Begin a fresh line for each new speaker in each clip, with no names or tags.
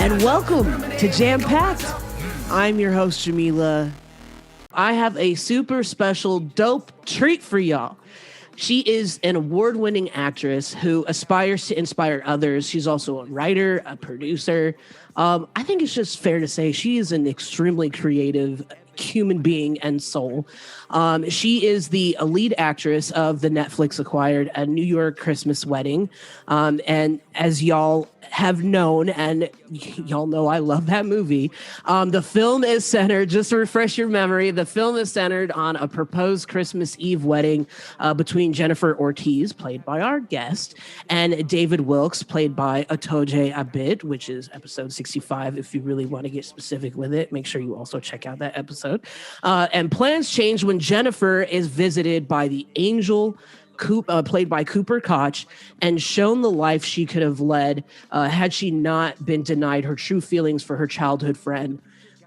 And welcome to Jam-Packed. I'm your host, Jamila. I have a super special, dope treat for y'all. She is an award-winning actress who aspires to inspire others. She's also a writer, a producer. I think it's just fair to say she is an extremely creative human being and soul. She is the lead actress of the Netflix-acquired A New York Christmas Wedding. And as y'all have known, and y'all know I love that movie, the film is centered, just to refresh your memory, the film is centered on a proposed Christmas Eve wedding between Jennifer Ortiz, played by our guest, and David Wilkes, played by Atoje Abid, which is episode 65. If you really want to get specific with it, make sure you also check out that episode. And plans change when Jennifer is visited by the angel played by Cooper Koch, and shown the life she could have led had she not been denied her true feelings for her childhood friend.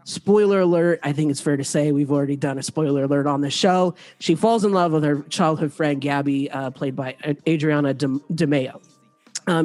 Spoiler alert, I think it's fair to say we've already done a spoiler alert on the show. She falls in love with her childhood friend, Gabby, played by Adriana DeMeo.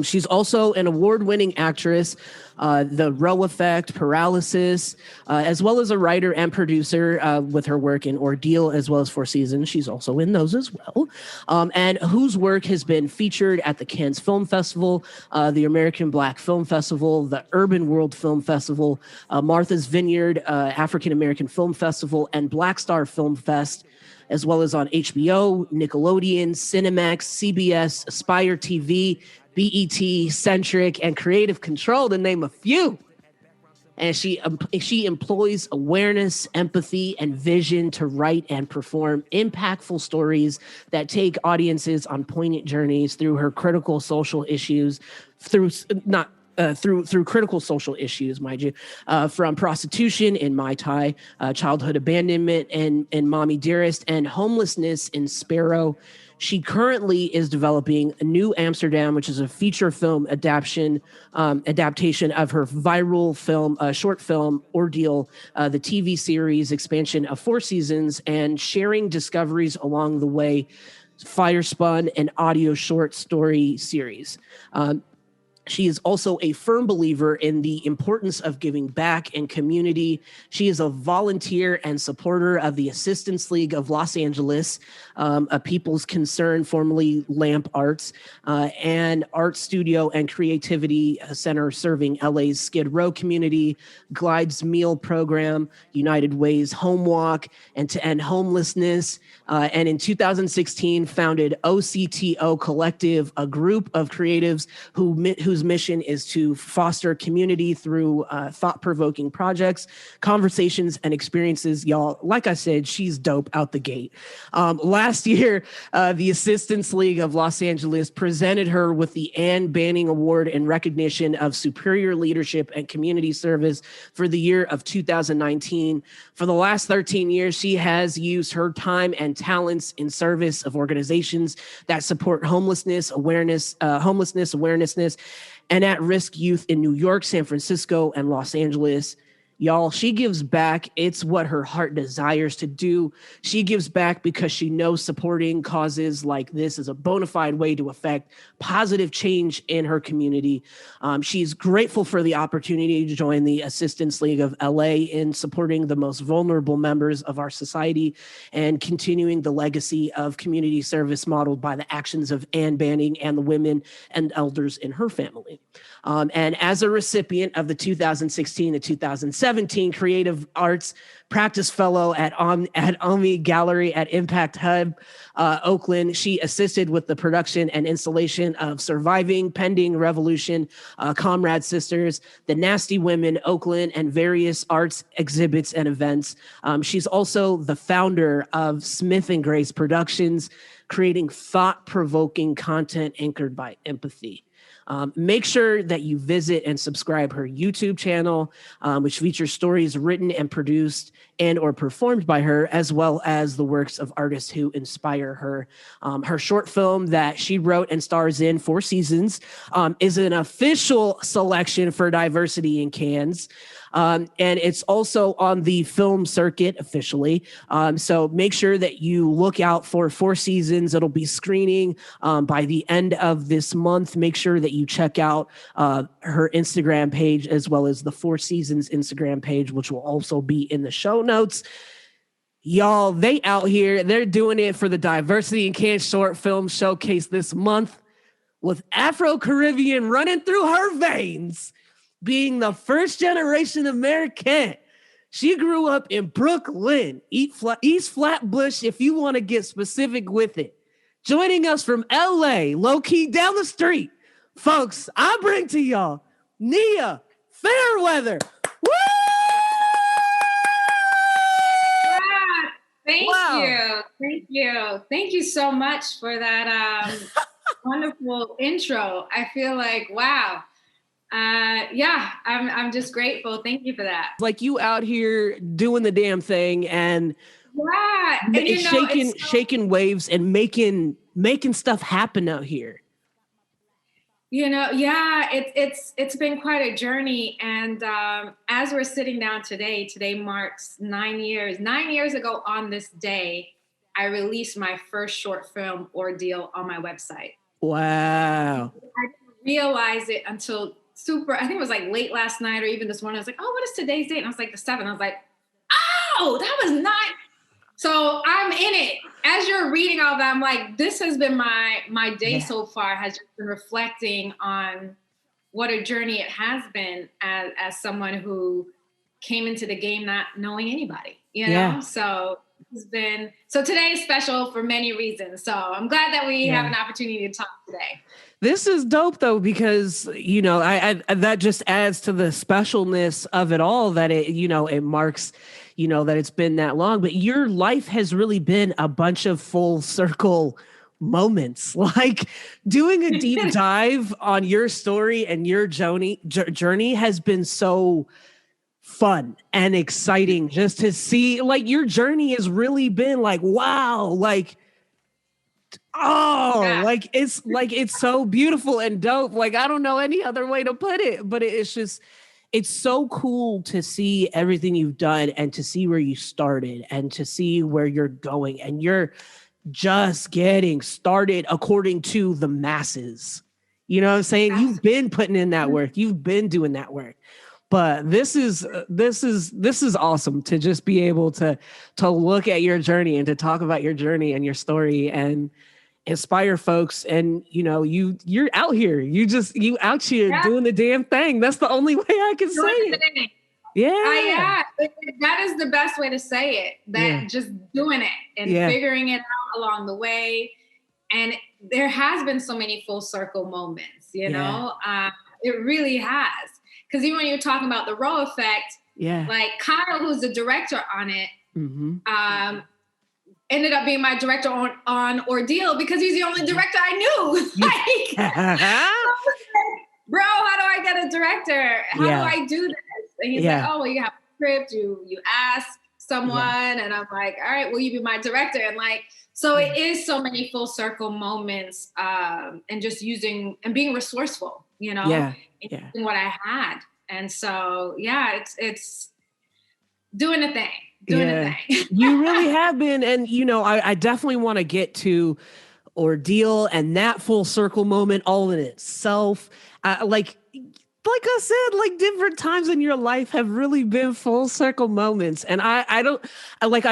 She's also an award-winning actress, The Row Effect, Paralysis, as well as a writer and producer with her work in Ordeal as well as Four Seasons. She's also in those as well, and whose work has been featured at the Cannes Film Festival, the American Black Film Festival, the Urban World Film Festival, Martha's Vineyard African American Film Festival, and Black Star Film Fest, as well as on HBO, Nickelodeon, Cinemax, CBS, Aspire TV, BET, Centric, and Creative Control, to name a few. And she employs awareness, empathy, and vision to write and perform impactful stories that take audiences on poignant journeys through her critical social issues, through critical social issues, mind you, from prostitution in My Tai, childhood abandonment in Mommy Dearest, and homelessness in Sparrow. She currently is developing a New Amsterdam, which is a feature film adaptation of her viral film, short film, Ordeal, the TV series expansion of Four Seasons, and sharing discoveries along the way, Firespun, an audio short story series. She is also a firm believer in the importance of giving back and community. She is a volunteer and supporter of the Assistance League of Los Angeles, a people's concern, formerly Lamp Arts, and art studio and creativity center serving LA's Skid Row community, Glide's Meal Program, United Way's Home Walk, and to end homelessness. And in 2016, founded OCTO Collective, a group of creatives whose mission is to foster community through thought-provoking projects, conversations, and experiences. Y'all, like I said, she's dope out the gate. Last year, the Assistance League of Los Angeles presented her with the Ann Banning Award in recognition of superior leadership and community service for the year of 2019. For the last 13 years, she has used her time and talents in service of organizations that support homelessness awareness, and at-risk youth in New York, San Francisco, and Los Angeles. Y'all, she gives back. It's what her heart desires to do. She gives back because she knows supporting causes like this is a bona fide way to affect positive change in her community. She's grateful for the opportunity to join the Assistance League of LA in supporting the most vulnerable members of our society and continuing the legacy of community service modeled by the actions of Ann Banning and the women and elders in her family. And as a recipient of the 2016 to 2017 Creative Arts Practice Fellow at Omni Gallery at Impact Hub, Oakland, she assisted with the production and installation of Surviving Pending Revolution, Comrade Sisters, The Nasty Women, Oakland, and various arts exhibits and events. She's also the founder of Smith and Grace Productions, creating thought-provoking content anchored by empathy. Make sure that you visit and subscribe her YouTube channel, which features stories written and produced and or performed by her, as well as the works of artists who inspire her. Her short film that she wrote and stars in, Four Seasons, is an official selection for Diversity in Cannes. And it's also on the film circuit officially. So make sure that you look out for Four Seasons. It'll be screening by the end of this month. Make sure that you check out her Instagram page, as well as the Four Seasons Instagram page, which will also be in the show notes. Y'all, they out here. They're doing it for the Diversity in Cannes Short Film Showcase this month, with Afro-Caribbean running through her veins. Being the first generation American. She grew up in Brooklyn, East Flatbush, if you want to get specific with it. Joining us from LA, low-key down the street. Folks, I bring to y'all Nia Fairweather. Woo!
Thank you. Thank you. Thank you so much for that wonderful intro. I feel like, wow. I'm just grateful. Thank you for that.
Like you out here doing the damn thing and shaking waves and making making stuff happen out here?
You know, yeah, it's been quite a journey. And as we're sitting down today marks 9 years. 9 years ago on this day, I released my first short film, Ordeal, on my website.
Wow.
I didn't realize it until I think it was like late last night or even this morning. I was like, oh, what is today's date? And I was like, the 7th. I was like, oh, that was not. So I'm in it. As you're reading all that, I'm like, this has been my day so far, has just been reflecting on what a journey it has been as someone who came into the game not knowing anybody, you know? So today is special for many reasons. So I'm glad that we have an opportunity to talk today.
This is dope though, because, you know, I that just adds to the specialness of it all, that it marks, that it's been that long, but your life has really been a bunch of full circle moments, like doing a deep dive on your story and your journey has been so fun and exciting just to see. Like, your journey has really been like, wow, like, like it's so beautiful and dope. Like, I don't know any other way to put it, but it's so cool to see everything you've done and to see where you started and to see where you're going, and you're just getting started according to the masses. You know what I'm saying? You've been putting in that work. You've been doing that work. But this is awesome to just be able to look at your journey and to talk about your journey and your story and inspire folks. And you're out here. You out here doing the damn thing. That's the only way I can say it. Yeah.
That is the best way to say it. Just doing it and figuring it out along the way. And there has been so many full circle moments, it really has. Because even when you're talking about the Row effect, like Kyle, who's the director on it, ended up being my director on Ordeal because he's the only director I knew. Bro, how do I get a director? How do I do this? And he's like, oh, well, you have a script, you ask someone, and I'm like, all right, will you be my director? And like, so it is so many full circle moments, and just using and being resourceful, in what I had. And so, it's doing a thing.
You really have been. And, I definitely want to get to Ordeal and that full circle moment all in itself. Like I said, like, different times in your life have really been full circle moments. And I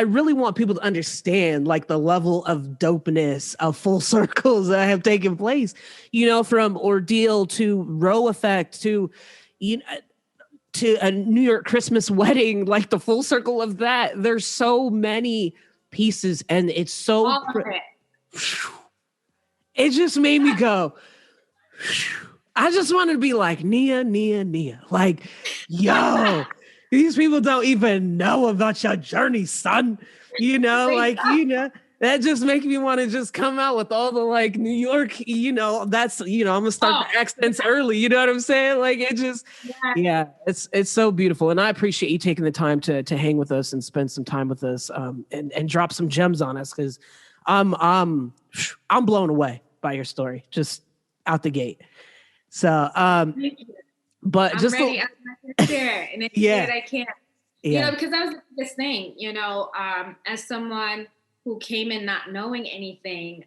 really want people to understand like the level of dopeness of full circles that have taken place, from Ordeal to Row effect to a New York Christmas wedding, like the full circle of that. There's so many pieces, and it's so, it just made me go, I just wanted to be like, Nia. Like, yo, these people don't even know about your journey, son. That's that just makes me want to just come out with all the like New York, that's, I'm gonna start the accents early. You know what I'm saying? Like it just, it's so beautiful. And I appreciate you taking the time to hang with us and spend some time with us, and drop some gems on us. Cause I'm blown away by your story, just out the gate. So, but
I'm
just
ready. I'm ready to share, and it's that I can't. Because that was this thing, as someone who came in not knowing anything,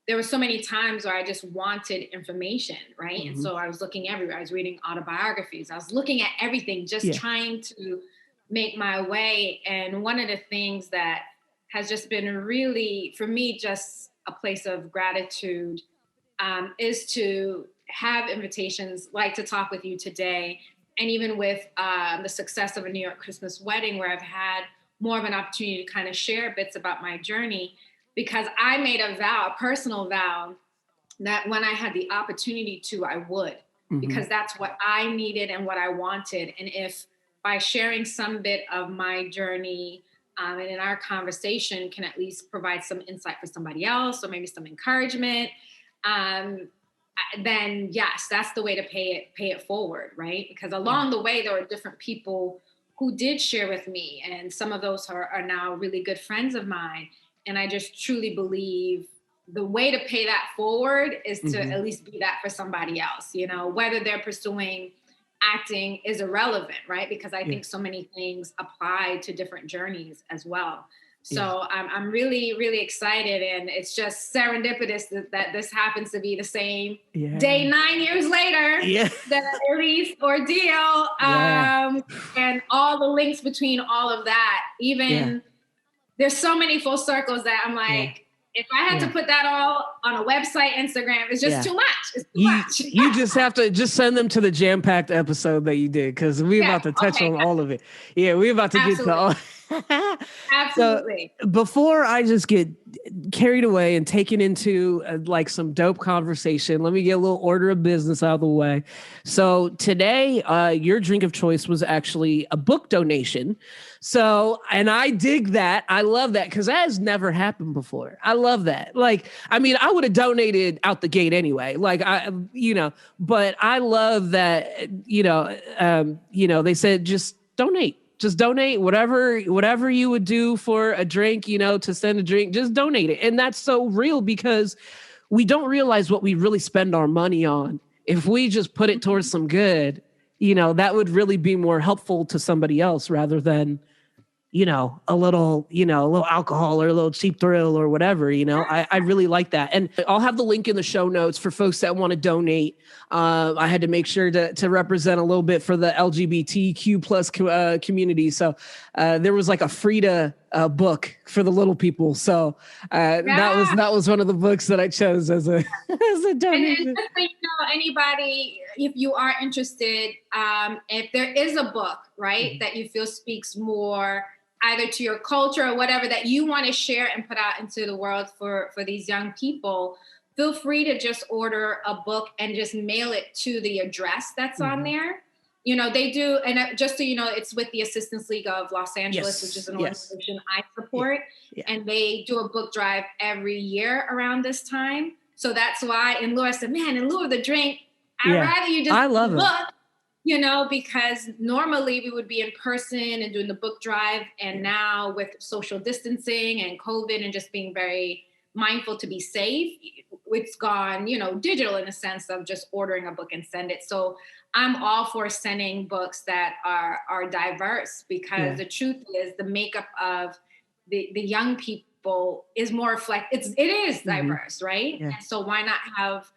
there were so many times where I just wanted information, right? And so I was looking everywhere. I was reading autobiographies. I was looking at everything, just trying to make my way. And one of the things that has just been really, for me, just a place of gratitude, is to have invitations like to talk with you today. And even with the success of a New York Christmas wedding, where I've had more of an opportunity to kind of share bits about my journey, because I made a personal vow, that when I had the opportunity to, I would, because that's what I needed and what I wanted. And if by sharing some bit of my journey, and in our conversation can at least provide some insight for somebody else, or maybe some encouragement, then yes, that's the way to pay it forward, right? Because along the way, there were different people who did share with me, and some of those are now really good friends of mine. And I just truly believe the way to pay that forward is to at least be that for somebody else, whether they're pursuing acting is irrelevant, right? Because I think so many things apply to different journeys as well. So I'm really, really excited, and it's just serendipitous that this happens to be the same day 9 years later that I released OORDEEL, and all the links between all of that. Even there's so many full circles that I'm like, if I had to put that all on a website, Instagram, it's just too much. It's too much.
You just have to just send them to the jam-packed episode that you did, because we're about to touch on all of it. Yeah, we're about to get to all.
Absolutely.
So before I just get carried away and taken into like some dope conversation, let me get a little order of business out of the way. So today, your drink of choice was actually a book donation. So, and I dig that. I love that, because that has never happened before. I love that. Like, I mean, I would have donated out the gate anyway. Like, but I love that, they said, just donate. Just donate whatever you would do for a drink, to send a drink, just donate it. And that's so real, because we don't realize what we really spend our money on. If we just put it towards some good, that would really be more helpful to somebody else, rather than, a little alcohol or a little cheap thrill or whatever, I really like that. And I'll have the link in the show notes for folks that want to donate. I had to make sure to represent a little bit for the LGBTQ plus community. So there was like a Frida book for the little people. So that was one of the books that I chose as a donation.
And just so anybody, if you are interested, if there is a book, right, that you feel speaks more either to your culture or whatever that you want to share and put out into the world for these young people, feel free to just order a book and just mail it to the address that's on there. They do, and just so you know, it's with the Assistance League of Los Angeles, which is an organization I support, and they do a book drive every year around this time. So that's why, and Laura said, man, in lieu of the drink, I'd rather you just book. Because normally we would be in person and doing the book drive. And now with social distancing and COVID and just being very mindful to be safe, it's gone, digital in a sense of just ordering a book and send it. So I'm all for sending books that are diverse, because the truth is the makeup of the young people is more it is diverse, right? And so why not have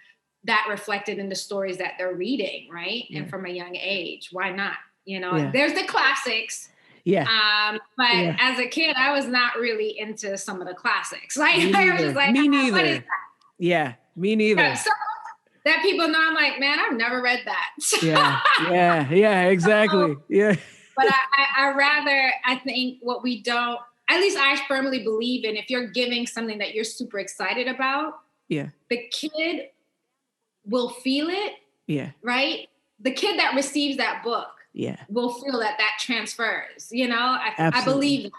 that reflected in the stories that they're reading, right? And from a young age, why not? There's the classics. But as a kid, I was not really into some of the classics. Like, I was just like,
me neither.
What is that?
Yeah, me neither.
So that people know, I'm like, man, I've never read that.
yeah, exactly. Yeah.
But I think what we don't, at least I firmly believe in, if you're giving something that you're super excited about, the kid will feel it, right? The kid that receives that book will feel that transfers, I believe that.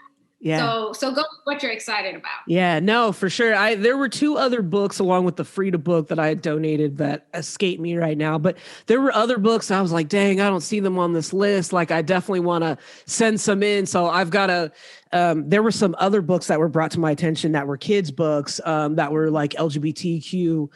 Yeah.
So go with what you're excited about.
Yeah, no, for sure. There were two other books along with the Frida book that I had donated that escape me right now. But there were other books I was like, dang, I don't see them on this list. Like, I definitely want to send some in. So I've got to. There were some other books that were brought to my attention that were kids' books that were like LGBTQ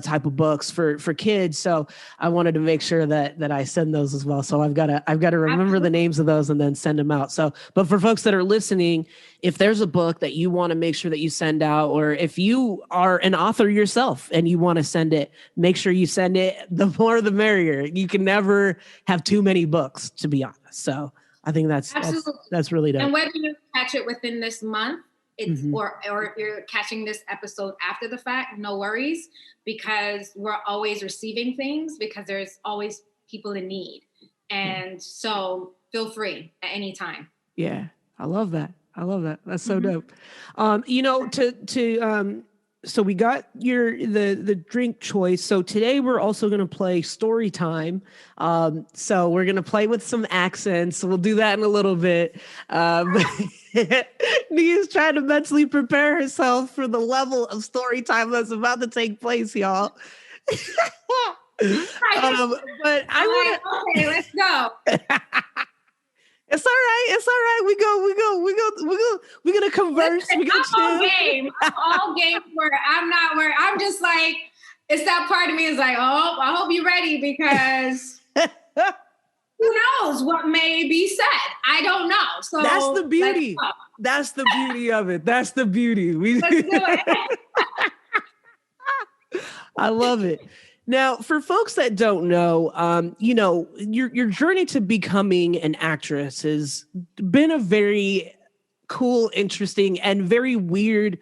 type of books for kids. So I wanted to make sure that I send those as well. So I've got to remember the names of those and then send them out. So, but for folks that are listening, if there's a book that you want to make sure that you send out, or if you are an author yourself and you want to send it, make sure you send it. The more the merrier. You can never have too many books, to be honest. So I think that's really dope.
And whether you catch it within this month, it's or you're catching this episode after the fact, no worries, because we're always receiving things because there's always people in need. And so feel free at any time.
Yeah, I love that. That's so dope. So we got the drink choice. So today we're also going to play story time. So we're going to play with some accents. So we'll do that in a little bit. Nia's trying to mentally prepare herself for the level of story time that's about to take place, y'all. But I want to.
Okay, let's go.
It's all right. We're gonna converse. We're gonna chill.
I'm all game where I'm just like, it's that part of me is like, oh, I hope you're ready because who knows what may be said? I don't know. So
that's the beauty. That's the beauty of it. That's the beauty. Let's do it. I love it. Now, for folks that don't know, your journey to becoming an actress has been a very cool, interesting, and very weird.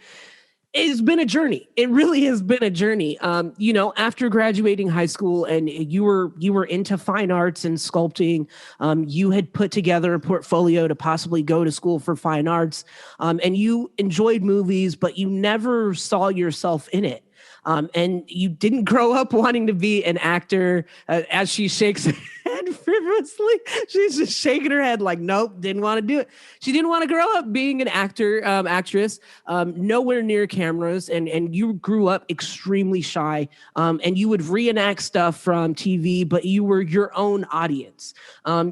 It's been a journey. It really has been a journey. After graduating high school and you were into fine arts and sculpting, you had put together a portfolio to possibly go to school for fine arts, and you enjoyed movies, but you never saw yourself in it. And you didn't grow up wanting to be an actor. As she shakes her head frivolously, she's just shaking her head like, nope, didn't want to do it. She didn't want to grow up being an actress, nowhere near cameras. And you grew up extremely shy. And you would reenact stuff from TV, but you were your own audience.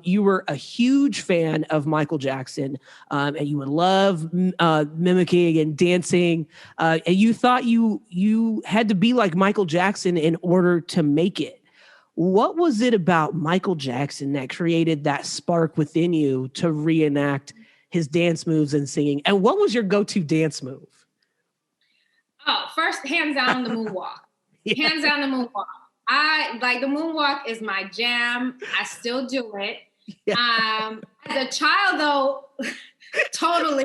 You were a huge fan of Michael Jackson, and you would love mimicking and dancing. And you thought you had to be like Michael Jackson in order to make it. What was it about Michael Jackson that created that spark within you to reenact his dance moves and singing? And what was your go-to dance move?
Oh, first, hands down, the moonwalk. Yeah. Hands down, the moonwalk. I like the moonwalk is my jam. I still do it. Yeah. As a child, though, totally.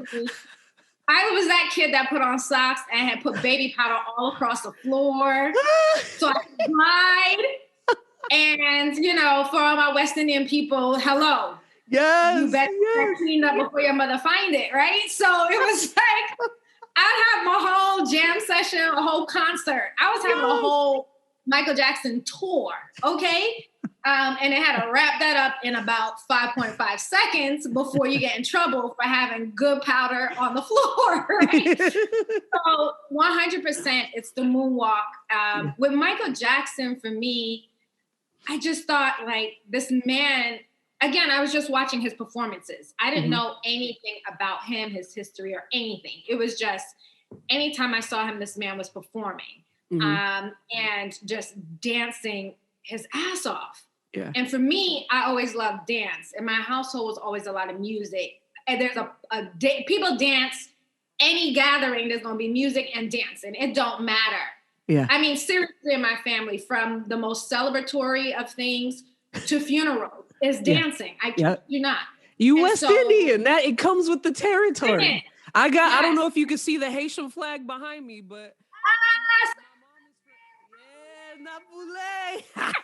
I was that kid that put on socks and had put baby powder all across the floor. So I could glide. And, for all my West Indian people, hello.
Yes.
You better get cleaned up before your mother find it, right? So it was like, I'd have my whole jam session, a whole concert. I was having a whole Michael Jackson tour, okay? And it had to wrap that up in about 5.5 seconds before you get in trouble for having good powder on the floor, right? So 100%, it's the moonwalk. With Michael Jackson, for me, I just thought like this man, again, I was just watching his performances. I didn't know anything about him, his history or anything. It was just, anytime I saw him, this man was performing and just dancing his ass off. Yeah. And for me, I always loved dance. In my household was always a lot of music. And there's people dance, any gathering, there's going to be music and dancing. It don't matter. Yeah. I mean, seriously, in my family, from the most celebratory of things to funerals, is dancing. I kid you not.
You West Indian, that it comes with the territory. I don't know if you can see the Haitian flag behind me, but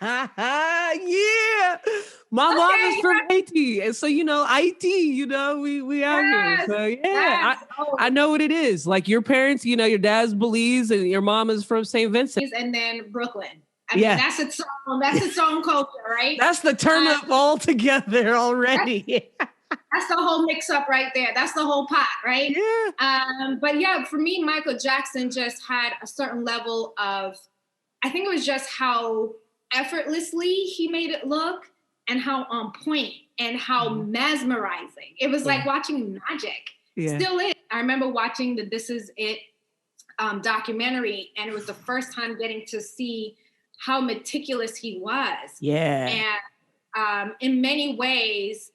yeah. My mom is from Haiti. And so, Haiti, we out here. So yeah, I know what it is. Like your parents, your dad's Belize and your mom is from St. Vincent.
And then Brooklyn. I mean, that's its own culture, right?
That's the turn up all together already.
That's the whole mix up right there. That's the whole pot, right?
Yeah.
But yeah, for me, Michael Jackson just had a certain level of, I think it was just how effortlessly he made it look and how on point and how mesmerizing. It was like watching magic.
Yeah.
Still is. I remember watching the This Is It documentary, and it was the first time getting to see how meticulous he was.
Yeah.
And in many ways,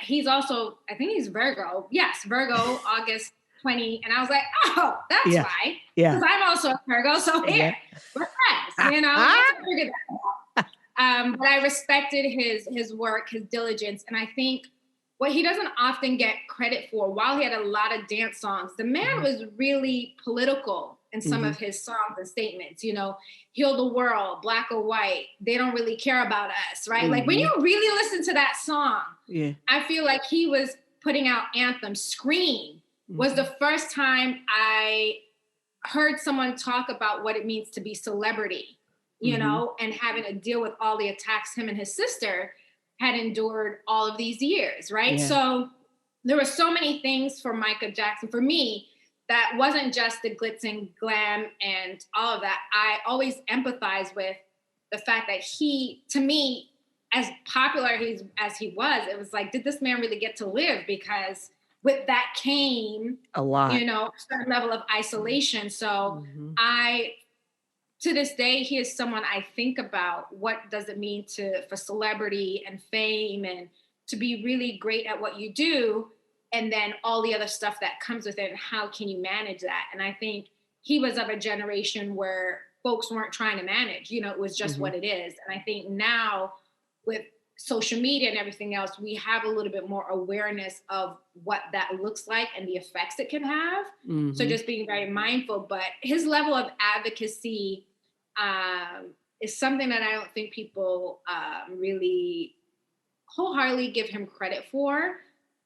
he's also, I think he's Virgo. Yes, Virgo, August 20. And I was like, oh, that's why.
Yeah.
Because I'm also a Virgo. So here, we're friends, you know? Let's figure that out. But I respected his work, his diligence. And I think what he doesn't often get credit for, while he had a lot of dance songs, the man was really political in some of his songs and statements, you know, heal the world, black or white, they don't really care about us, right? Like when you really listen to that song, I feel like he was putting out anthems. Scream was the first time I heard someone talk about what it means to be celebrity, you know, and having to deal with all the attacks him and his sister had endured all of these years, right?
Yeah.
So there were so many things for Michael Jackson, for me, that wasn't just the glitz and glam and all of that. I always empathize with the fact that he, to me, as popular as he was, it was like, did this man really get to live? Because with that came
a lot,
you know, a certain level of isolation. So to this day, he is someone I think about. What does it mean for celebrity and fame and to be really great at what you do? And then all the other stuff that comes with it, and how can you manage that? And I think he was of a generation where folks weren't trying to manage, you know, it was just what it is. And I think now with social media and everything else, we have a little bit more awareness of what that looks like and the effects it can have. So just being very mindful, but his level of advocacy is something that I don't think people really wholeheartedly give him credit for.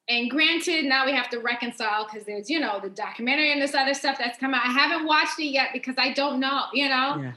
And granted, now we have to reconcile because there's, you know, the documentary and this other stuff that's come out. I haven't watched it yet because I don't know, you know?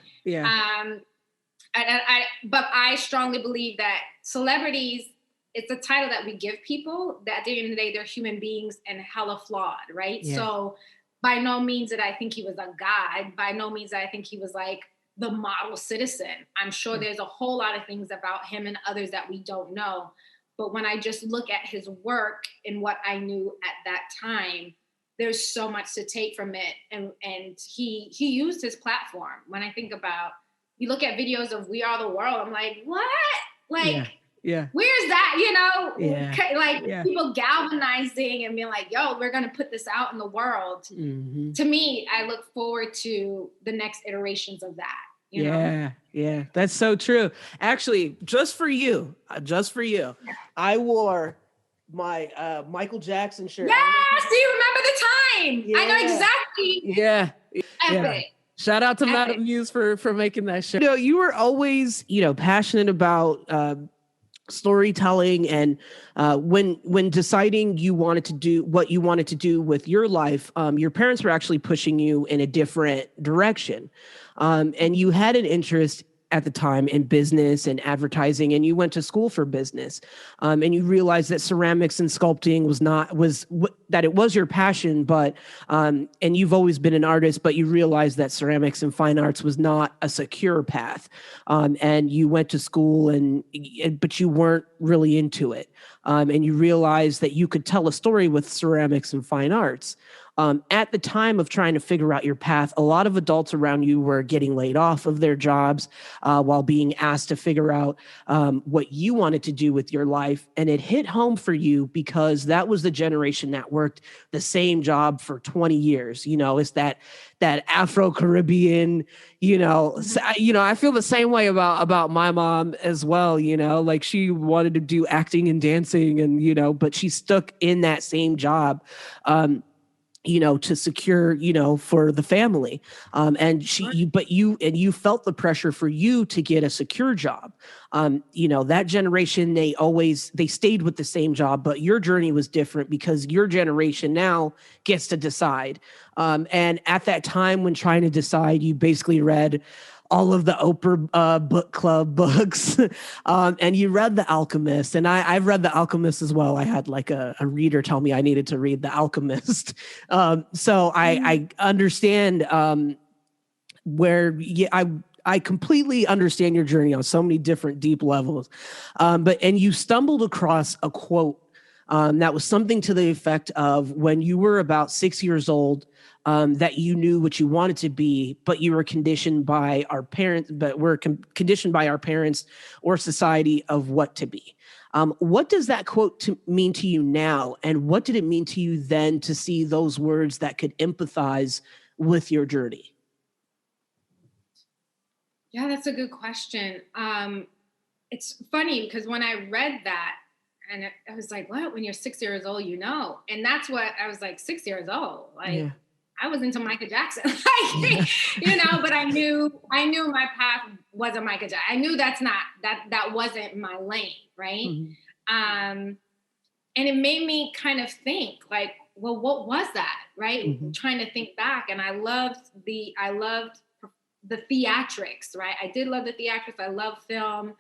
But I strongly believe that celebrities, it's a title that we give people that at the end of the day, they're human beings and hella flawed, right? So by no means did I think he was a god. By no means did I think he was like the model citizen. I'm sure there's a whole lot of things about him and others that we don't know. But when I just look at his work and what I knew at that time, there's so much to take from it. And he used his platform. When I think about, you look at videos of We Are the World, I'm like, what? Like, where's that? You know, people galvanizing and being like, yo, we're going to put this out in the world. To me, I look forward to the next iterations of that. You know?
Yeah, that's so true. Actually, just for you, I wore my Michael Jackson shirt.
Yes, do you remember the time? I know exactly.
Yeah. Shout out to Madam Muse for making that shirt. You know, you were always, you know, passionate about storytelling, and when deciding you wanted to do what you wanted to do with your life, your parents were actually pushing you in a different direction. And you had an interest at the time in business and advertising, and you went to school for business, and you realized that ceramics and sculpting that it was your passion, but and you've always been an artist, but you realized that ceramics and fine arts was not a secure path, and you went to school but you weren't really into it, and you realized that you could tell a story with ceramics and fine arts. At the time of trying to figure out your path, a lot of adults around you were getting laid off of their jobs while being asked to figure out what you wanted to do with your life. And it hit home for you because that was the generation that worked the same job for 20 years. You know, it's that Afro-Caribbean, I feel the same way about my mom as well, like she wanted to do acting and dancing and, but she stuck in that same job. To secure, for the family. You felt the pressure for you to get a secure job. That generation, they stayed with the same job, but your journey was different because your generation now gets to decide. And at that time when trying to decide, you basically read all of the Oprah book club books, and you read The Alchemist, and I've read The Alchemist as well. I had like a reader tell me I needed to read The Alchemist, so I understand where I completely understand your journey on so many different deep levels, and you stumbled across a quote that was something to the effect of when you were about 6 years old. That you knew what you wanted to be, but you were conditioned by our parents, conditioned by our parents or society of what to be. What does that quote mean to you now? And what did it mean to you then to see those words that could empathize with your journey?
Yeah, that's a good question. It's funny because when I read that, and I was like, what? When you're 6 years old, you know? And that's what I was like, 6 years old. Like, yeah. I was into Michael Jackson, but I knew my path wasn't Michael Jackson. I knew that wasn't my lane, right? Mm-hmm. And it made me kind of think like, well, what was that, right? Mm-hmm. Trying to think back, and I loved the theatrics, right? I did love the theatrics. I love film.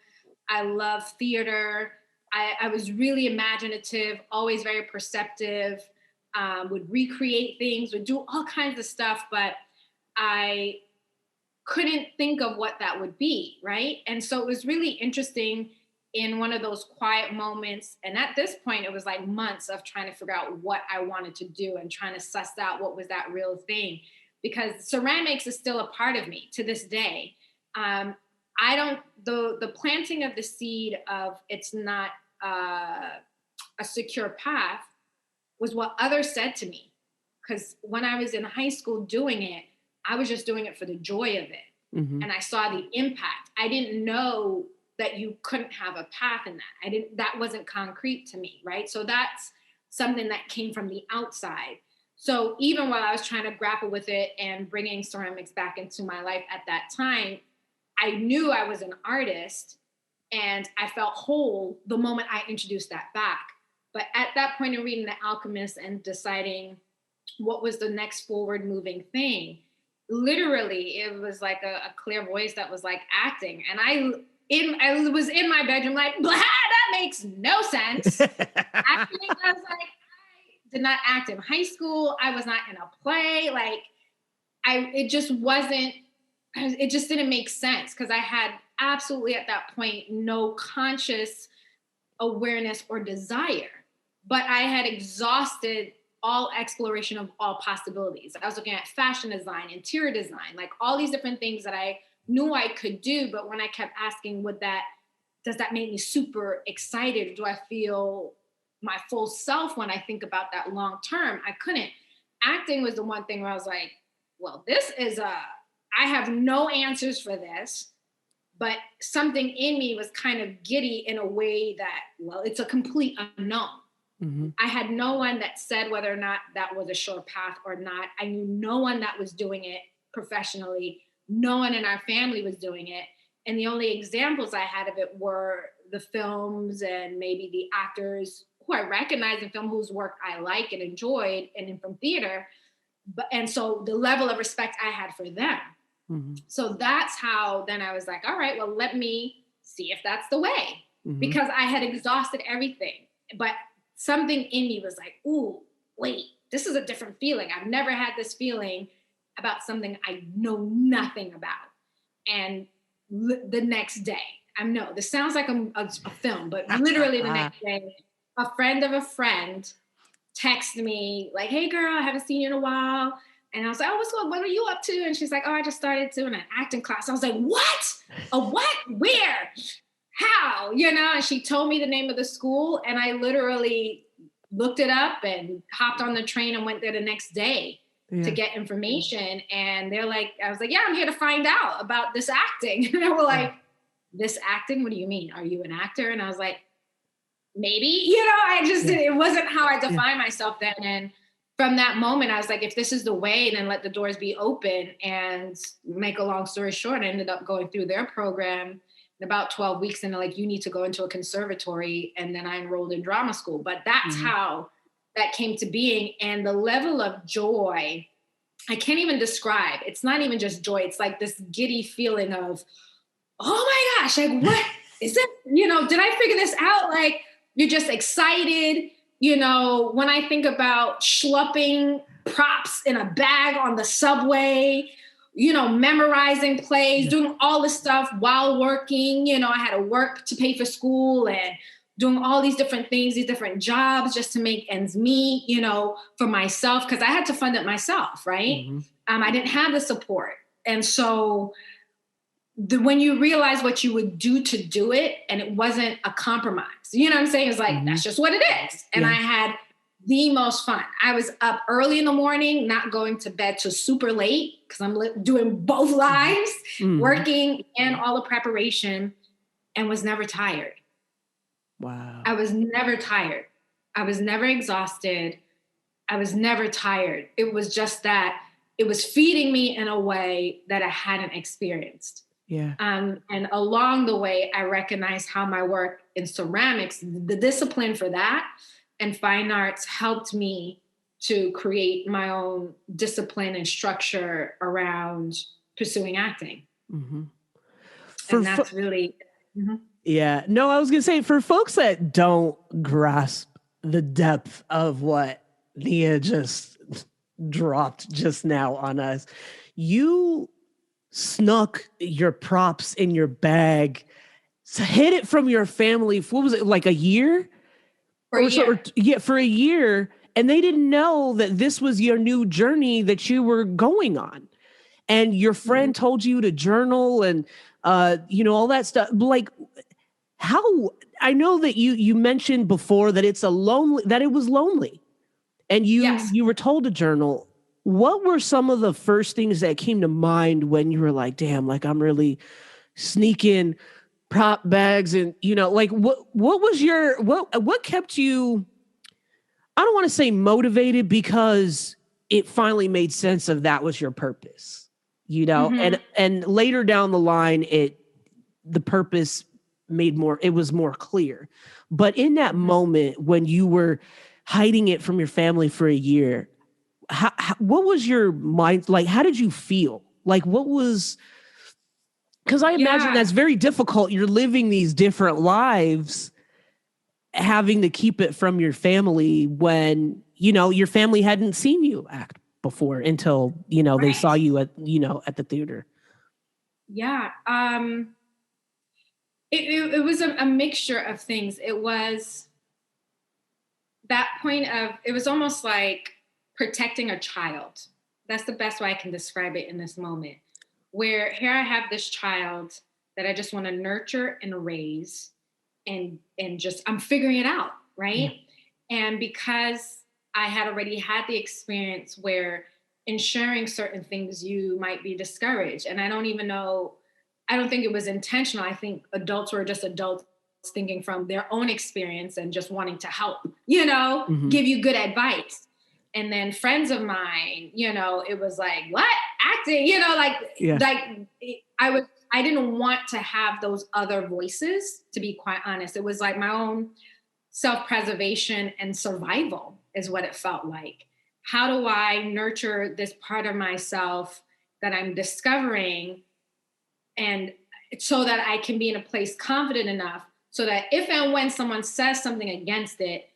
I love theater. I was really imaginative, always very perceptive. Would recreate things, would do all kinds of stuff, but I couldn't think of what that would be, right? And so it was really interesting in one of those quiet moments. And at this point, it was like months of trying to figure out what I wanted to do and trying to suss out what was that real thing. Because ceramics is still a part of me to this day. The planting of the seed of it's not a secure path was what others said to me. Because when I was in high school doing it, I was just doing it for the joy of it. Mm-hmm. And I saw the impact. I didn't know that you couldn't have a path in that. That wasn't concrete to me, right? So that's something that came from the outside. So even while I was trying to grapple with it and bringing ceramics back into my life at that time, I knew I was an artist and I felt whole the moment I introduced that back. But at that point in reading The Alchemist and deciding what was the next forward moving thing, literally it was like a clear voice that was like acting. And I was in my bedroom like, blah, that makes no sense. Acting, I was like, I did not act in high school. I was not in a play. Like it just didn't make sense because I had absolutely at that point no conscious awareness or desire. But I had exhausted all exploration of all possibilities. I was looking at fashion design, interior design, like all these different things that I knew I could do. But when I kept asking, does that make me super excited? Do I feel my full self when I think about that long term? I couldn't. Acting was the one thing where I was like, well, I have no answers for this. But something in me was kind of giddy in a way that, well, it's a complete unknown. Mm-hmm. I had no one that said whether or not that was a sure path or not. I knew no one that was doing it professionally. No one in our family was doing it. And the only examples I had of it were the films and maybe the actors who I recognized in film whose work I like and enjoyed and from theater. And so the level of respect I had for them. Mm-hmm. So that's how then I was like, all right, well, let me see if that's the way. Mm-hmm. Because I had exhausted everything. But something in me was like, ooh, wait, this is a different feeling. I've never had this feeling about something I know nothing about. And the next day, this sounds like a film, but literally the next day, a friend of a friend texted me like, hey girl, I haven't seen you in a while. And I was like, oh, what's going? What are you up to? And she's like, oh, I just started doing an acting class. I was like, what? A what? Where? How? And she told me the name of the school. And I literally looked it up and hopped on the train and went there the next day to get information. And I was like, yeah, I'm here to find out about this acting. And they were like, this acting? What do you mean? Are you an actor? And I was like, maybe, it wasn't how I defined myself then. And from that moment, I was like, if this is the way, then let the doors be open. And make a long story short, I ended up going through their program in about 12 weeks. And they're like, you need to go into a conservatory. And then I enrolled in drama school. But that's how that came to being. And the level of joy I can't even describe. It's not even just joy. It's like this giddy feeling of, oh my gosh, like what is it? You know, did I figure this out? Like you're just excited. You know, when I think about schlepping props in a bag on the subway, you know, memorizing plays, doing all this stuff while working. You know, I had to work to pay for school and doing all these different things, these different jobs just to make ends meet, you know, for myself, because I had to fund it myself, right? I didn't have the support. And so when you realize what you would do to do it, and it wasn't a compromise, you know what I'm saying? It's like, that's just what it is. And I had the most fun. I was up early in the morning, not going to bed till super late, because I'm doing both lives, working and all the preparation, and was never tired.
Wow.
I was never tired. I was never exhausted. I was never tired. It was just that it was feeding me in a way that I hadn't experienced.
Yeah.
And along the way, I recognized how my work in ceramics, the discipline for that, and fine arts helped me to create my own discipline and structure around pursuing acting. And that's really...
Yeah. No, I was going to say, for folks that don't grasp the depth of what Nia just dropped just now on us, you snuck your props in your bag, hid it from your family. What was it, like a year?
For
a year. And they didn't know that this was your new journey that you were going on. And your friend told you to journal and, you know, all that stuff. Like, how, I know that you mentioned before that it was lonely, and you were told to journal. What were some of the first things that came to mind when you were like, damn, like I'm really sneaking prop bags, and, you know, like what was what kept you, I don't want to say motivated, because it finally made sense of that was your purpose, you know, and later down the line, the purpose it was more clear. But in that moment when you were hiding it from your family for a year, what was your mind like? How did you feel? Like, what was, because I imagine that's very difficult. You're living these different lives, having to keep it from your family when, you know, your family hadn't seen you act before until, you know, they saw you at the theater.
Yeah. It was a mixture of things. It was that point of, it was almost like protecting a child. That's the best way I can describe it in this moment, where here I have this child that I just want to nurture and raise, and just, I'm figuring it out, right? And because I had already had the experience where in sharing certain things, you might be discouraged. And I don't think it was intentional. I think adults were just adults thinking from their own experience and just wanting to help, you know, give you good advice. And then friends of mine, you know, it was like, what? Acting, you know, I didn't want to have those other voices, to be quite honest. It was like my own self-preservation and survival is what it felt like. How do I nurture this part of myself that I'm discovering, and so that I can be in a place confident enough so that if and when someone says something against it,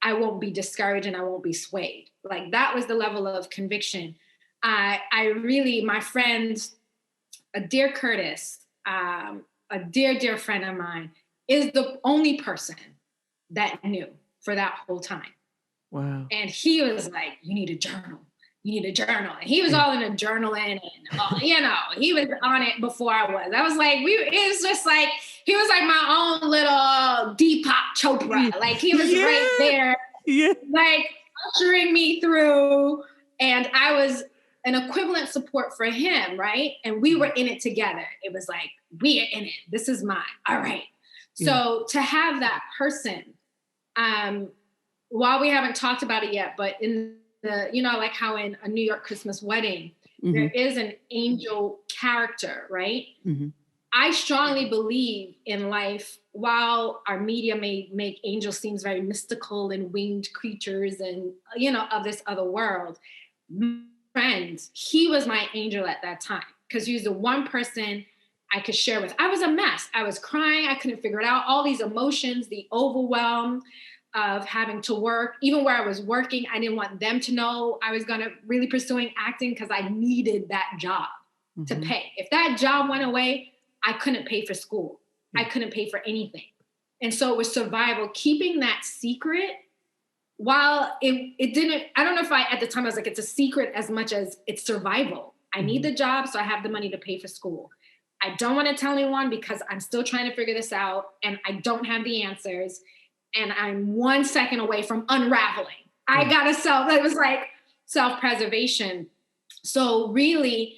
I won't be discouraged and I won't be swayed. Like, that was the level of conviction. My friend, a dear Curtis, a dear friend of mine, is the only person that knew for that whole time.
Wow.
And he was like, you need a journal. You need a journal. And he was all into journaling and, you know, he was on it before I was. I was like, it was just like, he was like my own little Deepak Chopra. Like, he was right there, like ushering me through. And I was an equivalent support for him, right? And we were in it together. It was like, we are in it. This is mine. All right. So to have that person, while we haven't talked about it yet, but in the, you know, like how in A New York Christmas Wedding, there is an angel character, right? I strongly believe in life, while our media may make angels seem very mystical and winged creatures and, you know, of this other world, friends, he was my angel at that time because he was the one person I could share with. I was a mess. I was crying. I couldn't figure it out. All these emotions, the overwhelm of having to work, even where I was working, I didn't want them to know I was going to really pursuing acting because I needed that job to pay. If that job went away, I couldn't pay for school. I couldn't pay for anything. And so it was survival, keeping that secret while it didn't, I don't know if at the time I was like, it's a secret as much as it's survival. I need the job, so I have the money to pay for school. I don't want to tell anyone because I'm still trying to figure this out and I don't have the answers. And I'm 1 second away from unraveling. I gotta it was like self-preservation. So really,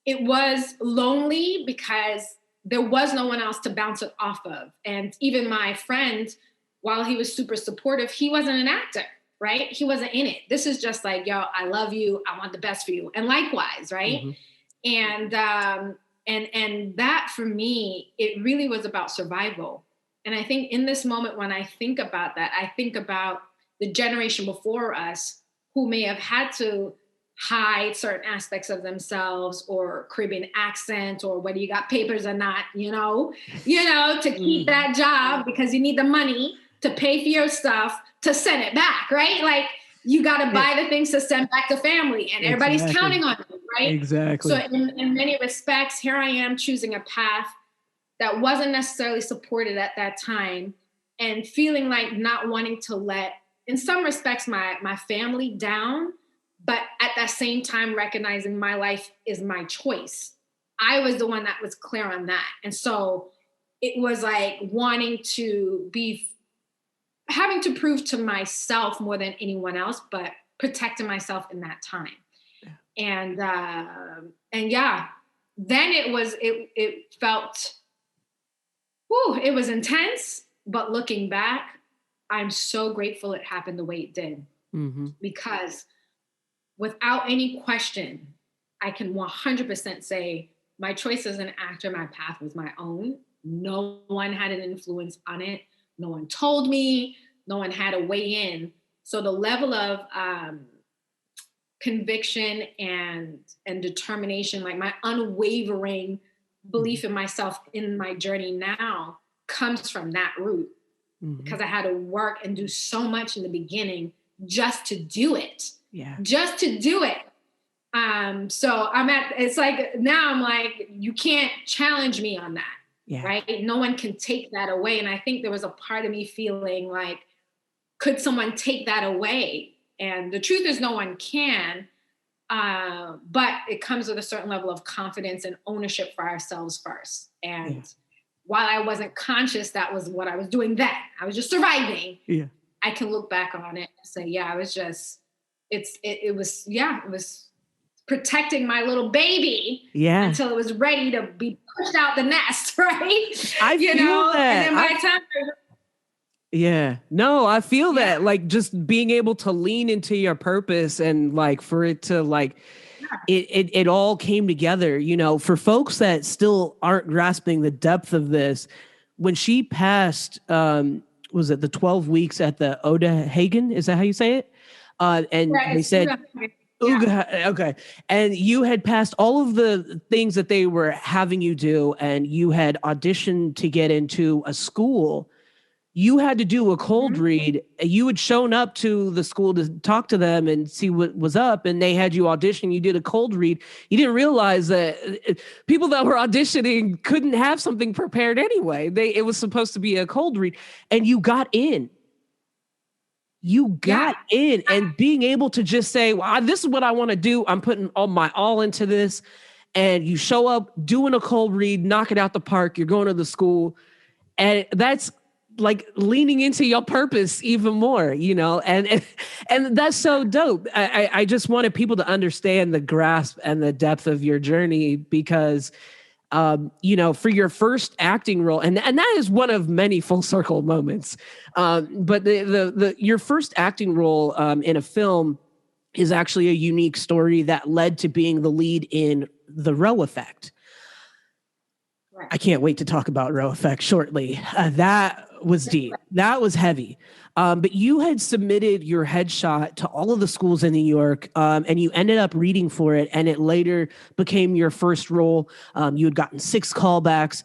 it was lonely because there was no one else to bounce it off of. And even my friend, while he was super supportive, he wasn't an actor, right? He wasn't in it. This is just like, yo, I love you. I want the best for you. And likewise, right? And that for me, it really was about survival. And I think in this moment, when I think about that, I think about the generation before us who may have had to hide certain aspects of themselves or Caribbean accent or whether you got papers or not, to keep that job because you need the money to pay for your stuff to send it back, right? Like you got to buy the things to send back to family and everybody's counting on you, right?
Exactly.
So in many respects, here I am choosing a path that wasn't necessarily supported at that time and feeling like not wanting to let, in some respects, my family down, but at that same time, recognizing my life is my choice. I was the one that was clear on that. And so it was like having to prove to myself more than anyone else, but protecting myself in that time. And then it felt, it was intense, but looking back, I'm so grateful it happened the way it did. Because without any question, I can 100% say my choice as an actor, my path was my own. No one had an influence on it. No one told me. No one had a weigh in. So the level of conviction and determination, like my unwavering belief in myself in my journey now comes from that root. Because I had to work and do so much in the beginning just to do it. Just to do it. So it's like, now I'm like, you can't challenge me on that, right? No one can take that away. And I think there was a part of me feeling like, could someone take that away? And the truth is no one can, but it comes with a certain level of confidence and ownership for ourselves first. And while I wasn't conscious that was what I was doing then, I was just surviving. I can look back on it and say, I was just, it was protecting my little baby until it was ready to be pushed out the nest, right?
I feel that.
And then by the time
I feel that, like, just being able to lean into your purpose and like for it to like, it all came together, for folks that still aren't grasping the depth of this. When she passed, was it the 12 weeks at the Oda Hagen? Is that how you say it? And they said, okay. And you had passed all of the things that they were having you do, and you had auditioned to get into a school. You had to do a cold read. You had shown up to the school to talk to them and see what was up, and they had you audition. You did a cold read. You didn't realize that people that were auditioning couldn't have something prepared anyway. It was supposed to be a cold read, and you got in. You got in, and being able to just say, well, this is what I want to do. I'm putting all into this. And you show up doing a cold read, knock it out the park. You're going to the school, and that's like leaning into your purpose even more, and that's so dope. I just wanted people to understand the grasp and the depth of your journey because, for your first acting role, and that is one of many full circle moments. But your first acting role in a film is actually a unique story that led to being the lead in The Roe Effect. I can't wait to talk about Roe Effect shortly. That was deep. That was heavy. But you had submitted your headshot to all of the schools in New York, and you ended up reading for it, and it later became your first role. You had gotten 6 callbacks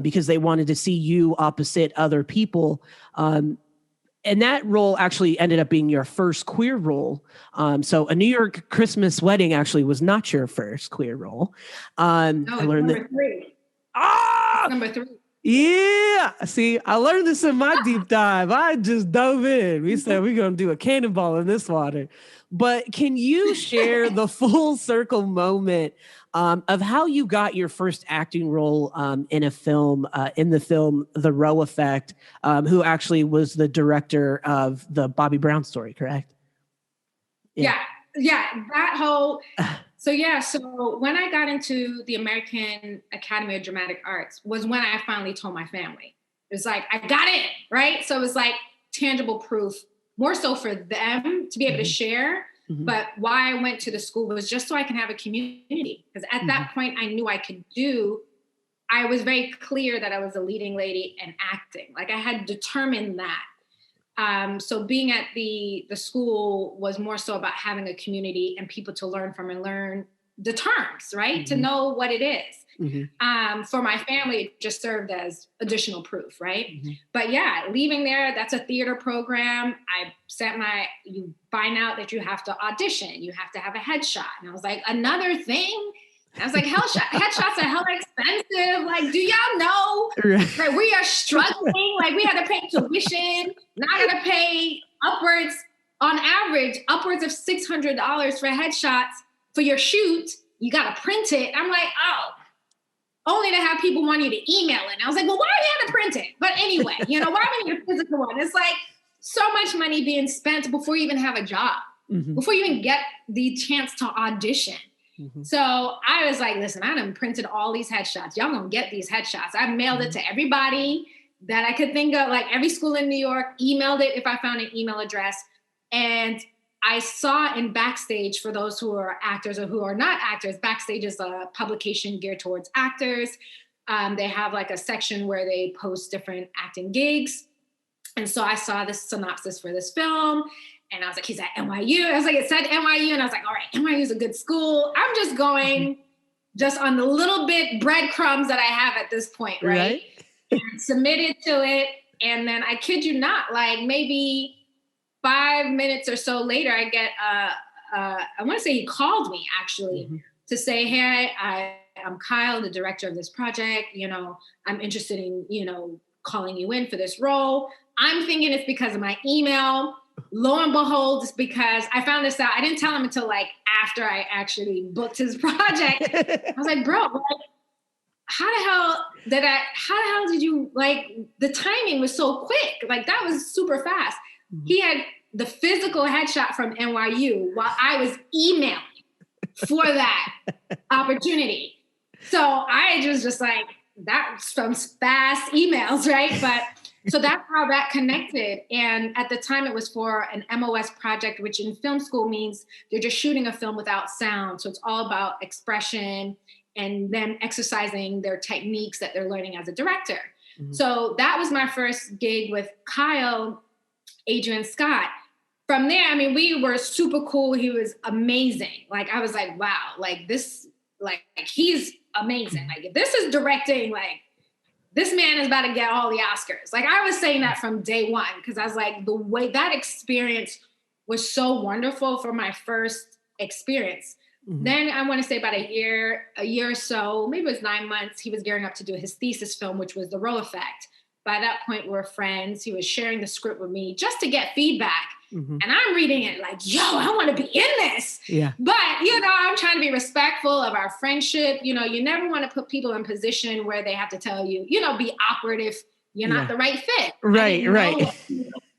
because they wanted to see you opposite other people. And that role actually ended up being your first queer role. So A New York Christmas Wedding actually was not your first queer role.
No,
I learned
number 3. Number 3.
Yeah. See, I learned this in my deep dive. I just dove in. We said we're going to do a cannonball in this water. But can you share the full circle moment of how you got your first acting role in a film, in the film The Roe Effect, who actually was the director of the Bobby Brown story, correct?
Yeah. That whole... So when I got into the American Academy of Dramatic Arts was when I finally told my family. It was like, I got it, right? So it was like tangible proof, more so for them to be able to share. Mm-hmm. But why I went to the school was just so I can have a community. Because at that point, I knew I could I was very clear that I was a leading lady in acting. Like I had determined that. So being at the school was more so about having a community and people to learn from and learn the terms, right? Mm-hmm. To know what it is. Mm-hmm. For my family, it just served as additional proof, right? Mm-hmm. But yeah, leaving there, that's a theater program. You find out that you have to audition, you have to have a headshot. And I was like, another thing? I was like, headshots are hella expensive. Like, do y'all know? Right. Like, we are struggling. Like, we had to pay tuition. Now I got to pay on average, upwards of $600 for headshots for your shoot. You got to print it. I'm like, oh, only to have people want you to email it. And I was like, well, why do you have to print it? But anyway, why do we need a physical one? It's like so much money being spent before you even have a job, before you even get the chance to audition. Mm-hmm. So I was like, listen, I done printed all these headshots. Y'all gonna get these headshots. I mailed it to everybody that I could think of, like every school in New York, emailed it if I found an email address. And I saw in Backstage, for those who are actors or who are not actors, Backstage is a publication geared towards actors. They have like a section where they post different acting gigs. And so I saw this synopsis for this film. And I was like, he's at NYU. I was like, it said NYU. And I was like, all right, NYU is a good school. I'm just going just on the little bit breadcrumbs that I have at this point, right? And submitted to it. And then I kid you not, like maybe 5 minutes or so later, I get, I want to say he called me actually to say, hey, I'm Kyle, the director of this project. I'm interested in, calling you in for this role. I'm thinking it's because of my email. Lo and behold, it's because I found this out. I didn't tell him until like after I actually booked his project. I was like, bro, how the hell did you, like, the timing was so quick. Like that was super fast. Mm-hmm. He had the physical headshot from NYU while I was emailing for that opportunity. So I just like, that's some fast emails, right? But so that's how that connected. And at the time it was for an MOS project, which in film school means they're just shooting a film without sound. So it's all about expression and them exercising their techniques that they're learning as a director. Mm-hmm. So that was my first gig with Kyle, Adrian Scott. From there, I mean, we were super cool. He was amazing. Like, I was like, wow, like this, like he's amazing. Like if this is directing, like, this man is about to get all the Oscars. Like I was saying that from day one, because I was like, the way that experience was so wonderful for my first experience. Mm-hmm. Then I want to say about a year or so, maybe it was 9 months, he was gearing up to do his thesis film, which was The Roe Effect. By that point, we're friends. He was sharing the script with me just to get feedback. Mm-hmm. And I'm reading it like, yo, I want to be in this. Yeah. But, I'm trying to be respectful of our friendship. You never want to put people in position where they have to tell you, be awkward if you're not the right fit.
Right.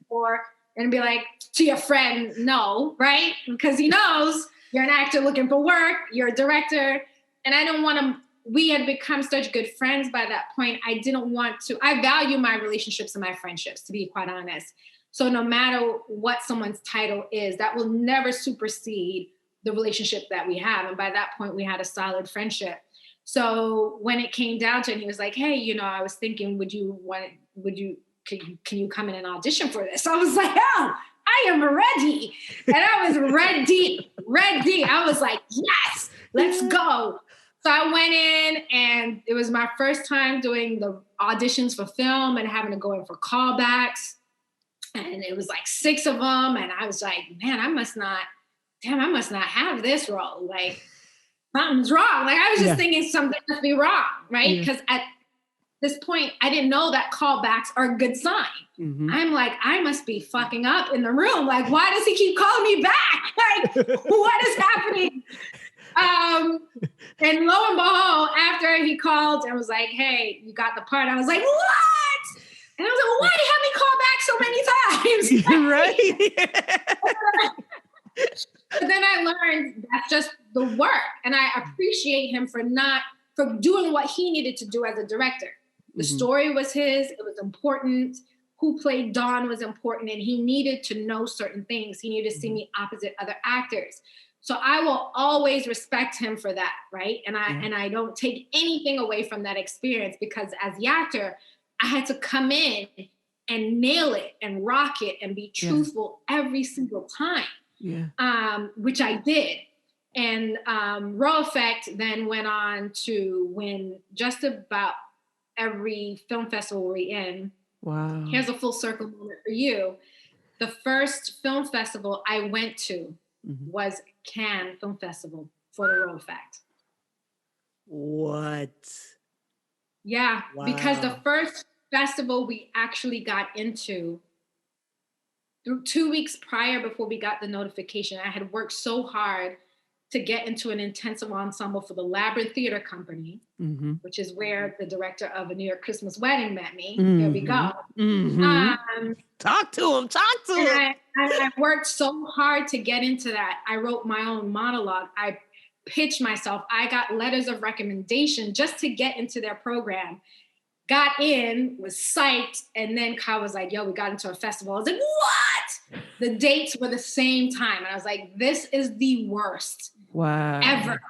Or and be like to your friend, no, right? Because he knows you're an actor looking for work. You're a director. And I don't want to, we had become such good friends by that point. I didn't want to, I value my relationships and my friendships, to be quite honest. So no matter what someone's title is, that will never supersede the relationship that we have. And by that point, we had a solid friendship. So when it came down to it, he was like, hey, I was thinking, would you can you come in and audition for this? So I was like, oh, I am ready. And I was ready. I was like, yes, let's go. So I went in, and it was my first time doing the auditions for film and having to go in for callbacks. And it was like 6 of them. And I was like, man, I must not have this role. Like, something's wrong. Like, I was just thinking something must be wrong, right? Because at this point, I didn't know that callbacks are a good sign. Mm-hmm. I'm like, I must be fucking up in the room. Like, why does he keep calling me back? Like, what is happening? And lo and behold, after he called and was like, hey, you got the part, I was like, what? And I was like, well, why did he have me call back so many times? Right. But then I learned that's just the work. And I appreciate him for doing what he needed to do as a director. The story was his, it was important. Who played Dawn was important, and he needed to know certain things. He needed to see me opposite other actors. So I will always respect him for that, right? And I don't take anything away from that experience, because as the actor, I had to come in and nail it and rock it and be truthful every single time, which I did. And Raw Effect then went on to win just about every film festival we're in. Wow. Here's a full circle moment for you. The first film festival I went to was Cannes Film Festival for the Raw Effect.
What?
Yeah, because the first festival we actually got into, 2 weeks prior before we got the notification, I had worked so hard to get into an intensive ensemble for the Labyrinth Theater Company, which is where the director of A New York Christmas Wedding met me. Here we go.
Talk to him.
I worked so hard to get into that. I wrote my own monologue. I pitched myself. I got letters of recommendation just to get into their program. Got in, was psyched, and then Kyle was like, yo, we got into a festival. I was like, what? The dates were the same time. And I was like, this is the worst ever.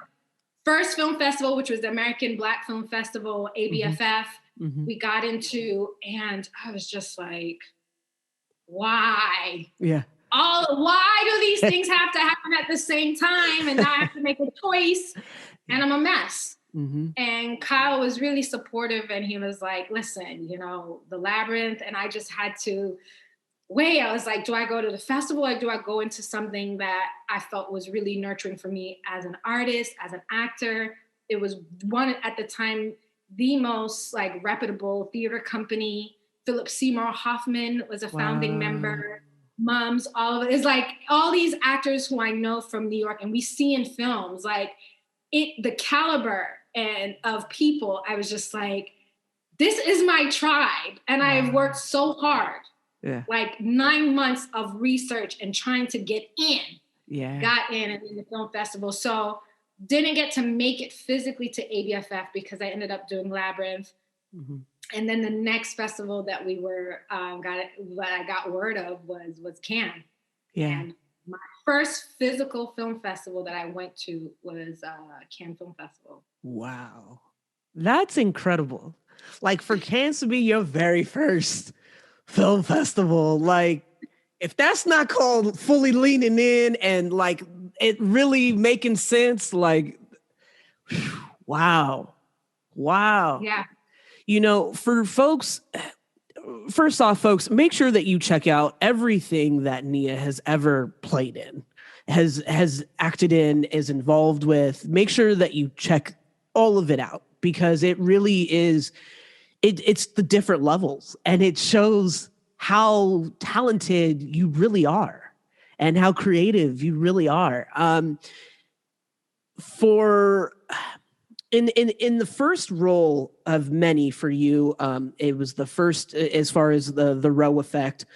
First film festival, which was the American Black Film Festival, ABFF, we got into, and I was just like, why?
Yeah.
Why do these things have to happen at the same time? And now I have to make a choice, and I'm a mess. And Kyle was really supportive, and he was like, listen, the Labyrinth, and I just had to weigh. I was like, do I go to the festival, or do I go into something that I felt was really nurturing for me as an artist, as an actor? It was one at the time, the most reputable theater company. Philip Seymour Hoffman was a founding member. Mums, all of it. It's like all these actors who I know from New York, and we see in films, the caliber and of people, I was just like, this is my tribe. And I've worked so hard, 9 months of research and trying to get in. Yeah. Got in the film festival. So didn't get to make it physically to ABFF because I ended up doing Labyrinth. And then the next festival that we were I got word of was Cannes. Yeah. And my first physical film festival that I went to was Cannes Film Festival.
Wow. That's incredible. For Cannes to be your very first film festival, if that's not called fully leaning in and it really making sense, wow. Yeah. For folks, first off, folks, make sure that you check out everything that Nia has ever played in, has acted in, is involved with. Make sure that you check all of it out, because it really is, it's the different levels, and it shows how talented you really are and how creative you really are. In the first role of many for you, it was the first, as far as the Row Effect,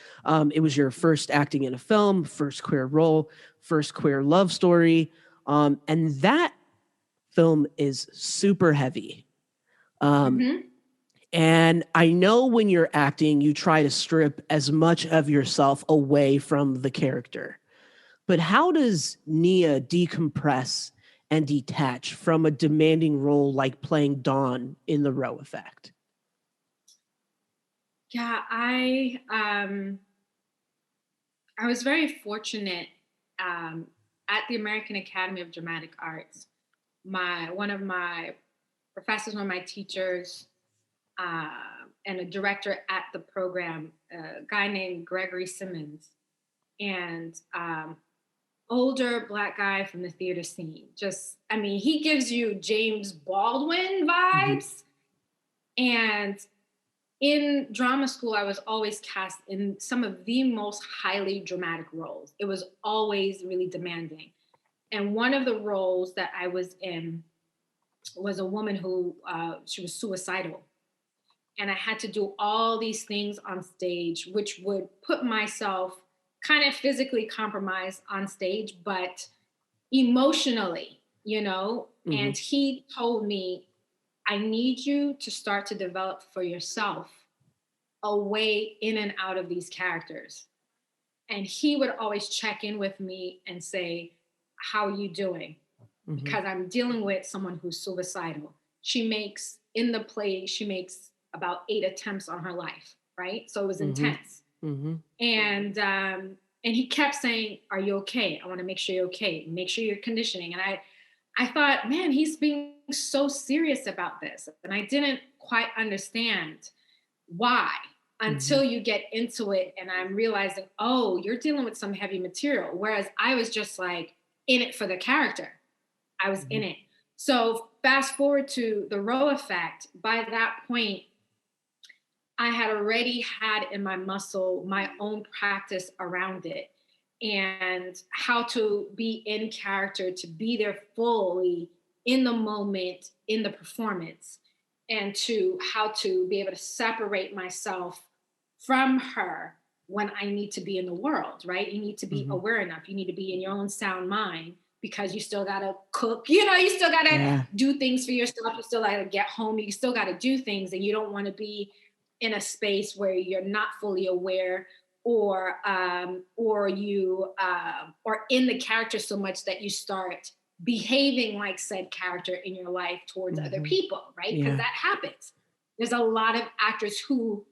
it was your first acting in a film, first queer role, first queer love story. And that film is super heavy. And I know when you're acting, you try to strip as much of yourself away from the character. But how does Nia decompress and detach from a demanding role like playing Dawn in the Row Effect?
Yeah, I was very fortunate at the American Academy of Dramatic Arts. One of my professors, one of my teachers, uh, and a director at the program, a guy named Gregory Simmons, and older Black guy from the theater scene. Just, I mean, he gives you James Baldwin
Mm-hmm.
vibes. And in drama school, I was always cast in some of the most highly dramatic roles. It was always really demanding. And one of the roles that I was in was a woman who she was suicidal, and I had to do all these things on stage, which would put myself kind of physically compromised on stage, but emotionally, you know.
Mm-hmm.
And he told me, I need you to start to develop for yourself a way in and out of these characters. And he would always check in with me and say, how are you doing?
Mm-hmm.
Because I'm dealing with someone who's suicidal. She makes, in the play, she makes about 8 attempts on her life, right? So it was
Mm-hmm.
intense.
Mm-hmm.
And he kept saying, are you okay? I want to make sure you're okay. Make sure you're conditioning. And I thought, man, he's being so serious about this. And I didn't quite understand why
Mm-hmm.
until you get into it. And I'm realizing, oh, you're dealing with some heavy material. Whereas I was just like in it for the character. I was in
Mm-hmm.
it. So fast forward to the Roe effect. By that point, I had already had in my muscle my own practice around it and how to be in character, to be there fully in the moment, in the performance, and to how to be able to separate myself from her when I need to be in the world, right? You need to be
Mm-hmm.
aware enough. You need to be in your own sound mind because you still got to cook, you know, you still got to
Yeah.
do things for yourself. You still got to get home. You still got to do things, and you don't want to be in a space where you're not fully aware or you are in the character so much that you start behaving like said character in your life towards other
Mm-hmm.
people, right? Because
Yeah.
that happens. There's a lot of actors who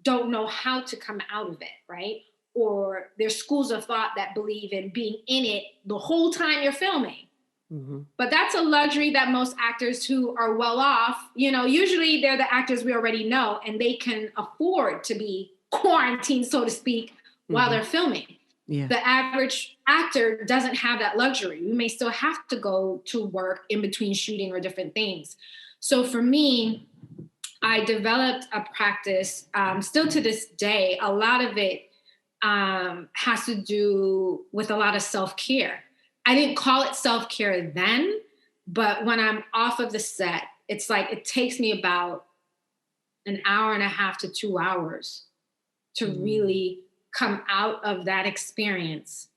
don't know how to come out of it, right? Or there's schools of thought that believe in being in it the whole time you're filming.
Mm-hmm.
But that's a luxury that most actors who are well off, you know, usually they're the actors we already know and they can afford to be quarantined, so to speak, while
Mm-hmm.
they're filming.
Yeah.
The average actor doesn't have that luxury. You may still have to go to work in between shooting or different things. So for me, I developed a practice, still to this day, a lot of it has to do with a lot of self-care. I didn't call it self-care then, but when I'm off of the set, it's like it takes me about an hour and a half to 2 hours to
Mm-hmm.
really come out of that experience.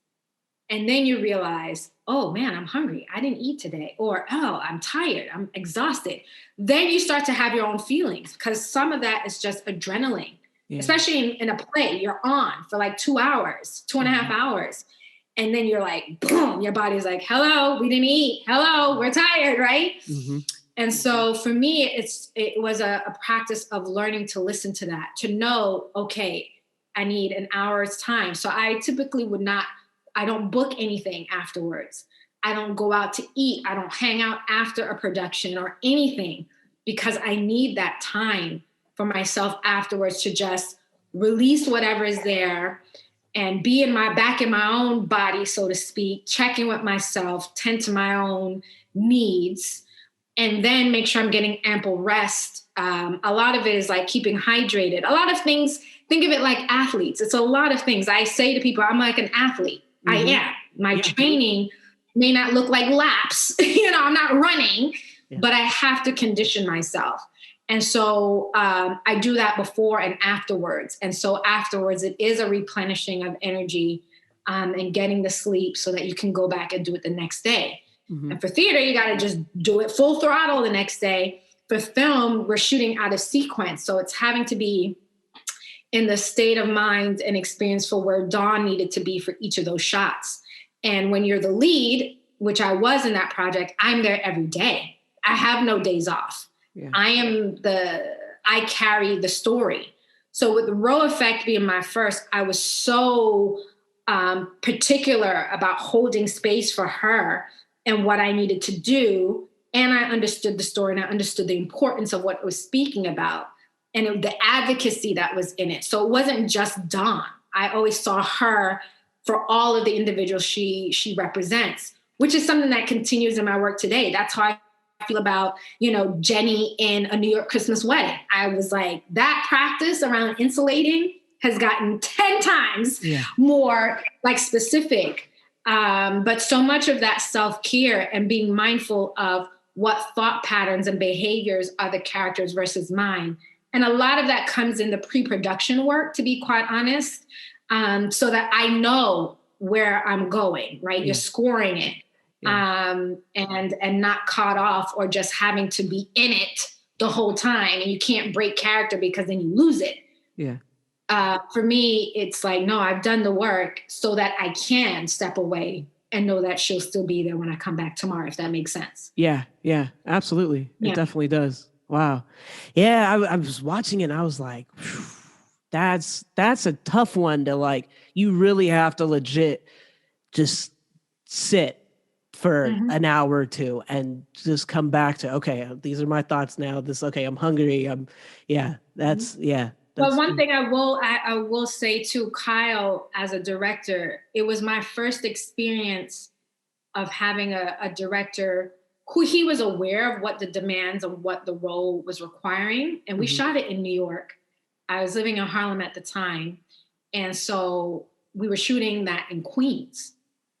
And then you realize, oh man, I'm hungry. I didn't eat today. Or, oh, I'm tired. I'm exhausted. Then you start to have your own feelings because some of that is just adrenaline,
Yeah.
especially in a play. You're on for like 2 hours, 2.5 hours. And then you're like, boom, your body's like, hello, we didn't eat. Hello, we're tired, right?
Mm-hmm.
And so for me, it was a practice of learning to listen to that, to know, okay, I need an hour's time. So I typically I don't book anything afterwards. I don't go out to eat. I don't hang out after a production or anything because I need that time for myself afterwards to just release whatever is there and be back in my own body, so to speak, check in with myself, tend to my own needs, and then make sure I'm getting ample rest. A lot of it is like keeping hydrated. A lot of things, think of it like athletes. It's a lot of things. I say to people, I'm like an athlete. I
Mm-hmm.
am. My
Yeah.
training may not look like laps. I'm not running,
Yeah.
but I have to condition myself. And so I do that before and afterwards. And so afterwards, it is a replenishing of energy and getting the sleep so that you can go back and do it the next day.
Mm-hmm.
And for theater, you got to just do it full throttle the next day. For film, we're shooting out of sequence. So it's having to be in the state of mind and experience for where Dawn needed to be for each of those shots. And when you're the lead, which I was in that project, I'm there every day. I have no days off.
Yeah.
I carry the story. So with the Roe Effect being my first, I was so particular about holding space for her and what I needed to do. And I understood the story and I understood the importance of what it was speaking about and the advocacy that was in it. So it wasn't just Dawn. I always saw her for all of the individuals she represents, which is something that continues in my work today. That's how I feel about, Jenny in A New York Christmas Wedding. I was like, that practice around insulating has gotten 10 times more like specific. But so much of that self-care and being mindful of what thought patterns and behaviors are the characters versus mine. And a lot of that comes in the pre-production work, to be quite honest, so that I know where I'm going, right? You're scoring it. And not caught off or just having to be in it the whole time. And you can't break character because then you lose it.
Yeah.
For me, it's like, no, I've done the work so that I can step away and know that she'll still be there when I come back tomorrow, if that makes sense.
Yeah, absolutely. It definitely does. Wow. Yeah, I was watching it and I was like, that's a tough one to like, you really have to legit just sit for an hour or two and just come back to, okay, these are my thoughts now. I'm hungry.
But one thing I will say too, Kyle, as a director, it was my first experience of having a director who he was aware of what the demands of what the role was requiring. And we shot it in New York. I was living in Harlem at the time. And so we were shooting that in Queens.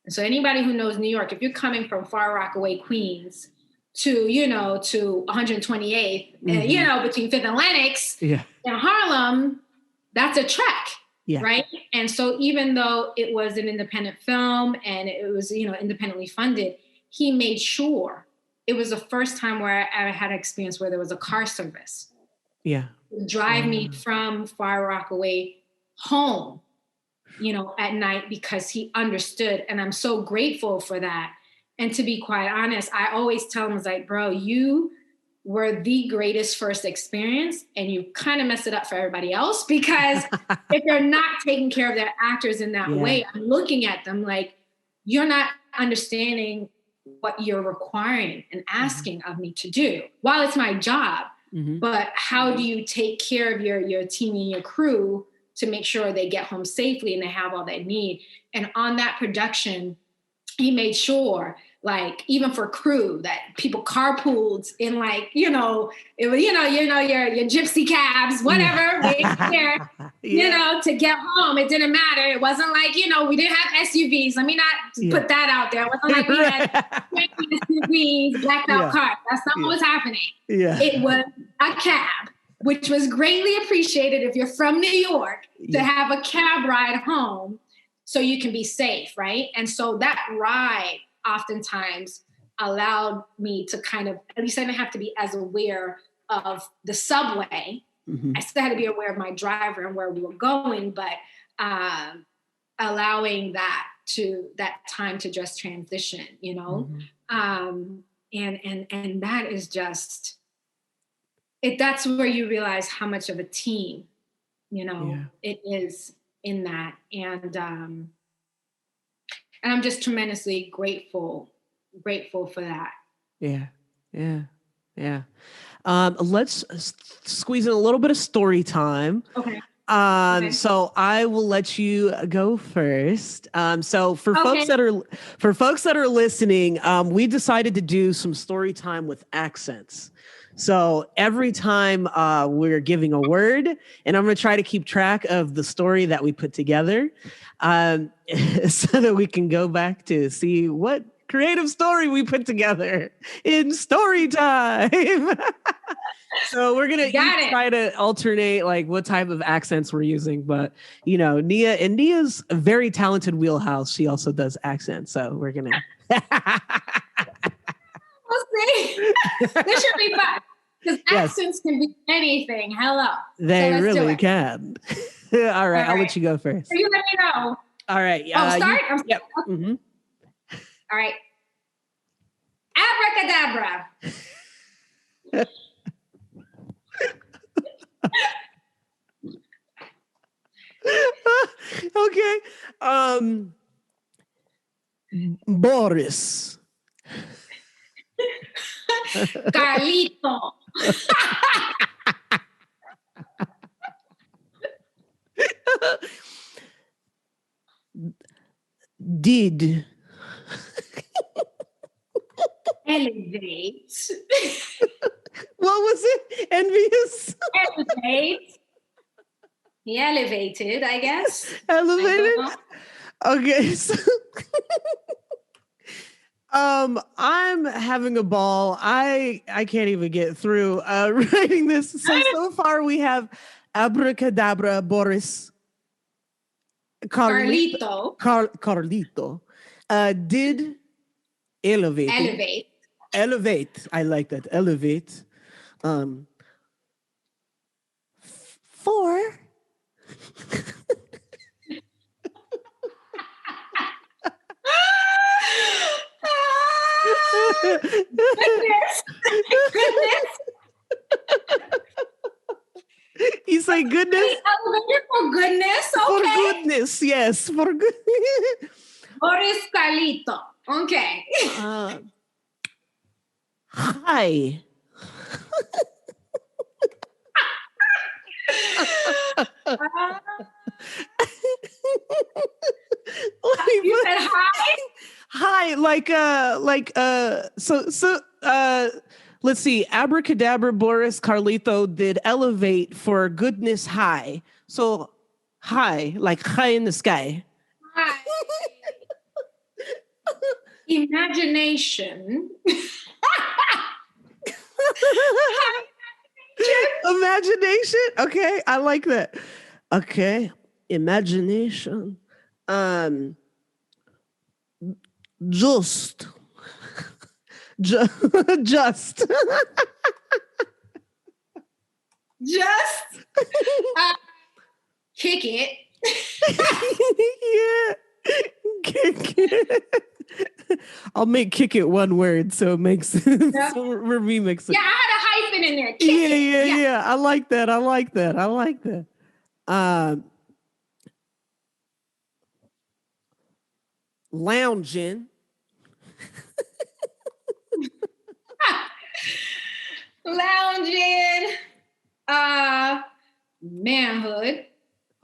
And so anybody who knows New York, if you're coming from Far Rockaway, Queens to 128th, between 5th and Lenox in Harlem, that's a trek, right? And so even though it was an independent film and it was, independently funded, he made sure it was the first time where I had an experience where there was a car service. Drive me from Far Rockaway home, at night because he understood. And I'm so grateful for that. And to be quite honest, I always tell him, I was like, bro, you were the greatest first experience and you kind of messed it up for everybody else because if they're not taking care of their actors in that way, I'm looking at them like, you're not understanding what you're requiring and asking of me to do. While it's my job, but how do you take care of your team and your crew to make sure they get home safely and they have all they need? And on that production, he made sure, like, even for crew, that people carpooled in, like, your gypsy cabs, whatever, to get home. It didn't matter. It wasn't like, we didn't have SUVs. Let me not put that out there. It wasn't like we had SUVs, blacked out cars. That's not what was happening. It was a cab, which was greatly appreciated if you're from New York, to have a cab ride home so you can be safe, right? And so that ride oftentimes allowed me to kind of, at least I didn't have to be as aware of the subway. I still had to be aware of my driver and where we were going, but allowing that time to just transition, and that is just, that's where you realize how much of a team, it is in that. And I'm just tremendously grateful for that.
Let's squeeze in a little bit of story time.
Okay.
So I will let you go first. So for folks that are listening, we decided to do some story time with accents. So every time we're giving a word, and I'm going to try to keep track of the story that we put together, so that we can go back to see what creative story we put together in story time. So we're going to try to alternate like what type of accents we're using. But, Nia's a very talented wheelhouse. She also does accents. So we're going to.
We'll see. This should be fun. Because accents can be anything. Hello.
They really can. All right. I'll let you go first.
So you let me know.
All right.
Start?
Yep.
All right. Abracadabra.
Boris.
Carlito.
Did.
Elevate.
What was it? Envious?
Elevate. He elevated, I guess.
Elevated?
I
Okay, so I'm having a ball. I can't even get through writing this. So far we have abracadabra, Boris,
Carlito.
Carlito, did elevate.
Elevate.
Elevate. I like that. Elevate. For
Goodness. Goodness.
You say goodness?
For goodness. Okay.
For goodness, yes. For goodness.
Boris Carlito. Okay.
Hi.
You said hi?
Hi, let's see. Abracadabra Boris Carlito did elevate for goodness high. So high, like high in the sky.
Hi. Imagination.
Imagination. Okay, I like that. Okay, imagination. Just. Just.
Just kick it.
Yeah. Kick it. I'll make kick it one word so it makes sense.
Yeah.
So we're remixing.
Yeah, I had a hyphen in there. Kick it.
Yeah. I like that. Lounging.
Lounging. Manhood.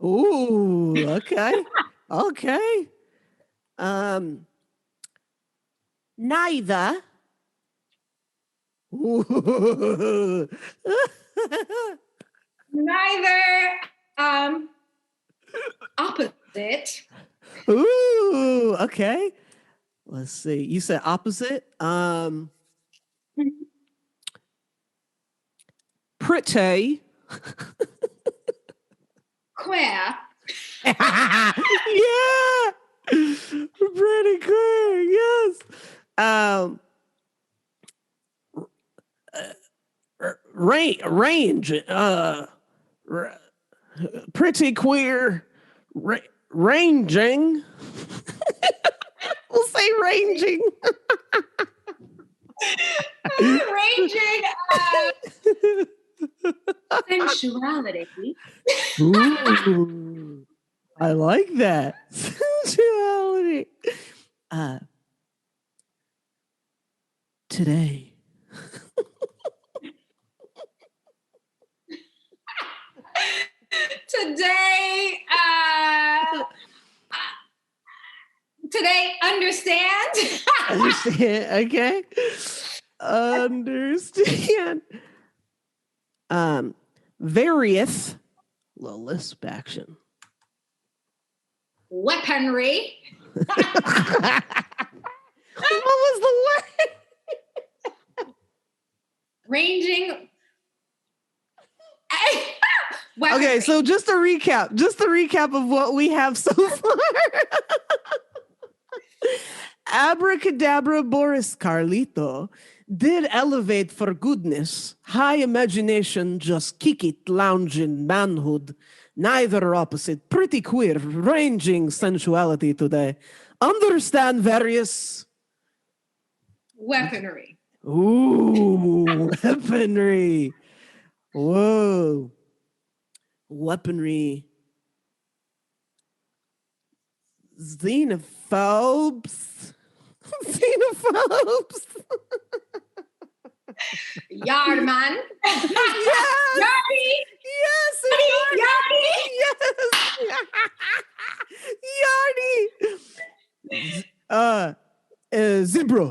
Ooh, okay. Okay. Neither. Ooh.
Neither. Opposite.
Ooh, okay. Let's see. You said opposite. Pretty.
Queer.
Yeah. Pretty queer. Yes. Range. Pretty queer. Ranging. We'll say ranging.
Ranging. Sensuality.
Ooh, I like that. Sensuality. Today.
Today, understand.
Understand. Okay. Understand. Various. Little lisp action.
Weaponry.
What was the word?
Ranging.
Okay, so just a recap of what we have so far. Abracadabra Boris Carlito did elevate for goodness, high imagination, just kick it, lounging, manhood, neither opposite, pretty queer, ranging sensuality today. Understand various
Weaponry.
Ooh, weaponry. Whoa. Weaponry. xenophobes. Xenophobes.
Yard man.
Yes.
Yardy.
Yes. Yardy. Yardy. Zebra.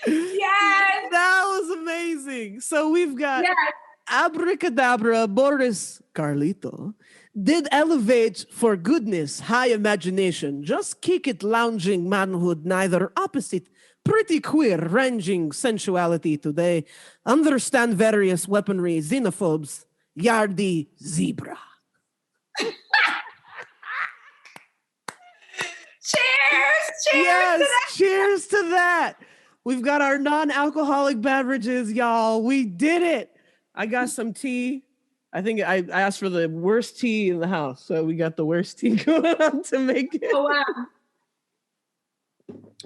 Yes.
That was amazing. So we've got Abracadabra Boris Carlito did elevate for goodness, high imagination, just kick it lounging manhood, neither opposite, pretty queer, ranging sensuality today, understand various weaponry, xenophobes, Yardi Zebra.
Cheers.
Yes, cheers to that. We've got our non-alcoholic beverages, y'all. We did it. I got some tea. I think I asked for the worst tea in the house. So we got the worst tea going on to make it.
Oh, wow.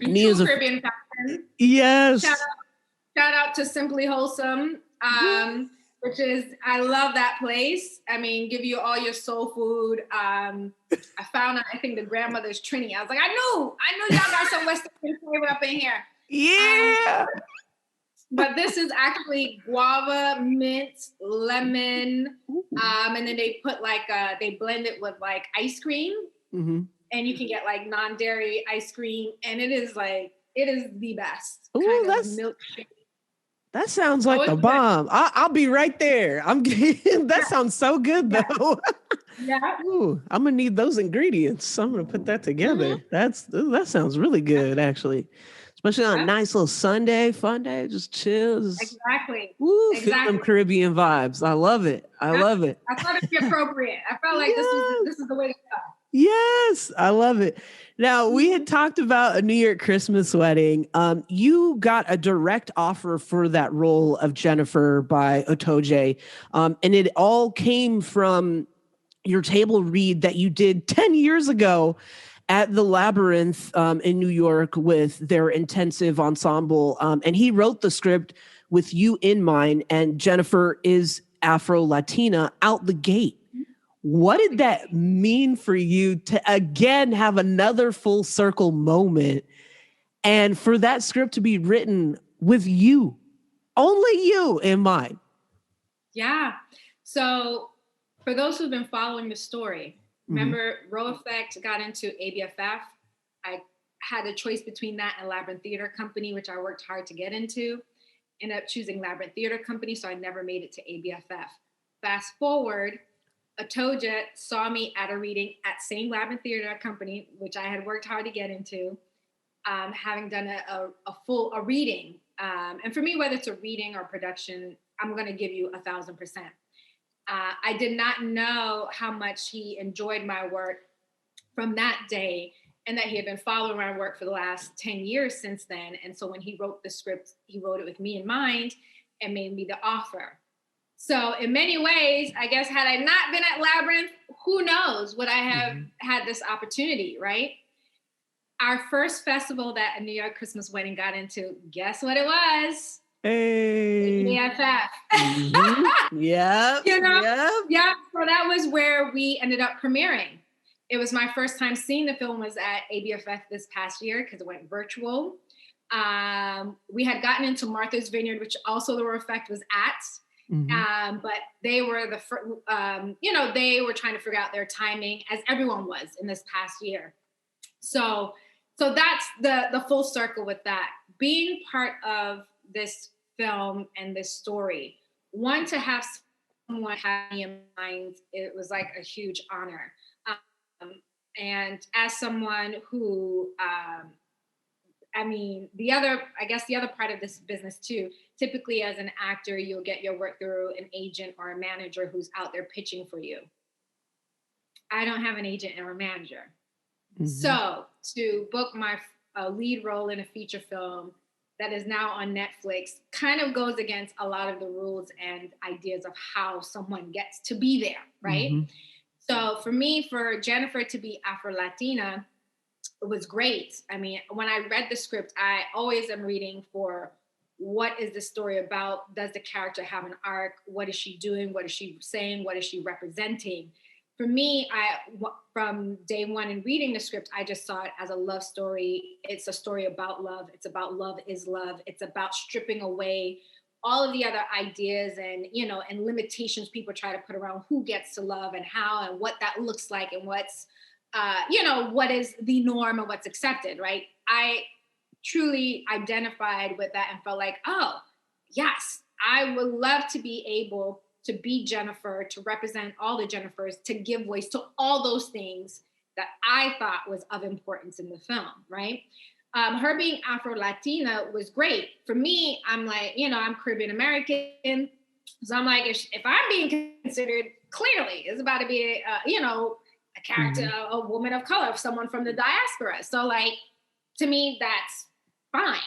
Nia's
Caribbean fashion.
Yes.
Shout out to Simply Wholesome, which is, I love that place. I mean, give you all your soul food. I found out, I think the grandmother's Trini. I was like, I knew y'all got some Western flavor up in here.
Yeah.
But this is actually guava, mint, lemon, and then they put they blend it with like ice cream, and you can get like non-dairy ice cream, and it is the best.
Ooh, that's
milkshake.
That sounds like the bomb. I'll be right there. That sounds so good though.
Yeah.
Ooh, I'm gonna need those ingredients. So I'm gonna put that together. That sounds really good, actually. Especially on a nice little Sunday, fun day, just chill.
Exactly.
Woo, feel them Caribbean vibes. I love it. I love it.
I thought it'd be appropriate. I felt like this is the way to go.
Yes, I love it. Now, we had talked about A New York Christmas Wedding. You got a direct offer for that role of Jennifer by Otoje, and it all came from your table read that you did 10 years ago at the Labyrinth in New York with their intensive ensemble. And he wrote the script with you in mind, and Jennifer is Afro-Latina out the gate. What did that mean for you to again have another full circle moment and for that script to be written with you, only you in mind?
Yeah. So for those who've been following the story, remember Row Effect got into ABFF. I had a choice between that and Labyrinth Theater Company, which I worked hard to get into. Ended up choosing Labyrinth Theater Company, so I never made it to ABFF. Fast forward, Otoje saw me at a reading at same Labyrinth Theater Company, which I had worked hard to get into, having done a reading. And for me, whether it's a reading or production, I'm going to give you 1,000%. I did not know how much he enjoyed my work from that day, and that he had been following my work for the last 10 years since then. And so when he wrote the script, he wrote it with me in mind and made me the author. So in many ways, I guess, had I not been at Labyrinth, who knows, would I have had this opportunity, right? Our first festival that A New York Christmas Wedding got into, guess what it was?
Hey.
ABFF.
Yeah.
Yeah. So that was where we ended up premiering. It was my first time seeing the film was at ABFF this past year because it went virtual. We had gotten into Martha's Vineyard, which also the Row Effect was at. But they were they were trying to figure out their timing, as everyone was in this past year. So that's the full circle with that. Being part of this film and this story, one, to have someone have me in mind, it was like a huge honor. And as someone who, the other part of this business too, typically as an actor, you'll get your work through an agent or a manager who's out there pitching for you. I don't have an agent or a manager. So to book my lead role in a feature film that is now on Netflix kind of goes against a lot of the rules and ideas of how someone gets to be there, right? So for me, for Jennifer to be Afro-Latina, it was great. I mean, when I read the script, I always am reading for what is the story about? Does the character have an arc? What is she doing? What is she saying? What is she representing? for me, from day one in reading the script, I just saw it as a love story. It's a story about love. It's about love is love. It's about stripping away all of the other ideas and, and limitations people try to put around who gets to love and how and what that looks like and what's, what is the norm and what's accepted, right? I truly identified with that and felt like, oh, yes, I would love to be able to be Jennifer, to represent all the Jennifers, to give voice to all those things that I thought was of importance in the film, right? Her being Afro-Latina was great. For me, I'm like, I'm Caribbean American. So I'm like, if I'm being considered, clearly it's about to be, a character, a woman of color, someone from the diaspora. So like, to me, that's fine.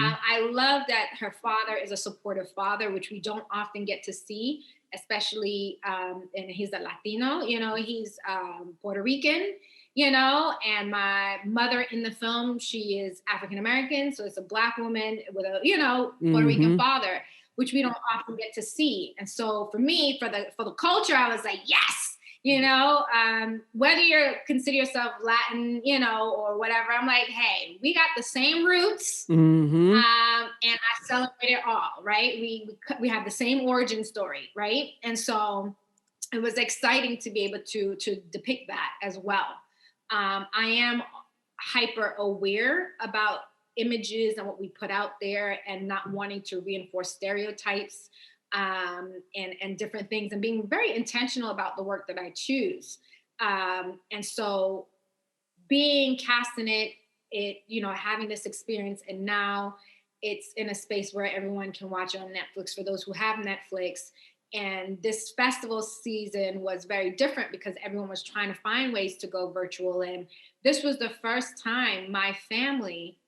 I love that her father is a supportive father, which we don't often get to see, especially, and he's a Latino, he's Puerto Rican, and my mother in the film, she is African-American. So it's a Black woman with a, Puerto Rican father, which we don't often get to see. And so for me, for the culture, I was like, yes, whether you consider yourself Latin, or whatever, I'm like, hey, we got the same roots, and I celebrate it all, right? We have the same origin story, right? And so it was exciting to be able to depict that as well. I am hyper aware about images and what we put out there and not wanting to reinforce stereotypes and different things, and being very intentional about the work that I choose. And so being cast in it, having this experience, and now it's in a space where everyone can watch it on Netflix for those who have Netflix. And this festival season was very different because everyone was trying to find ways to go virtual. And this was the first time my family,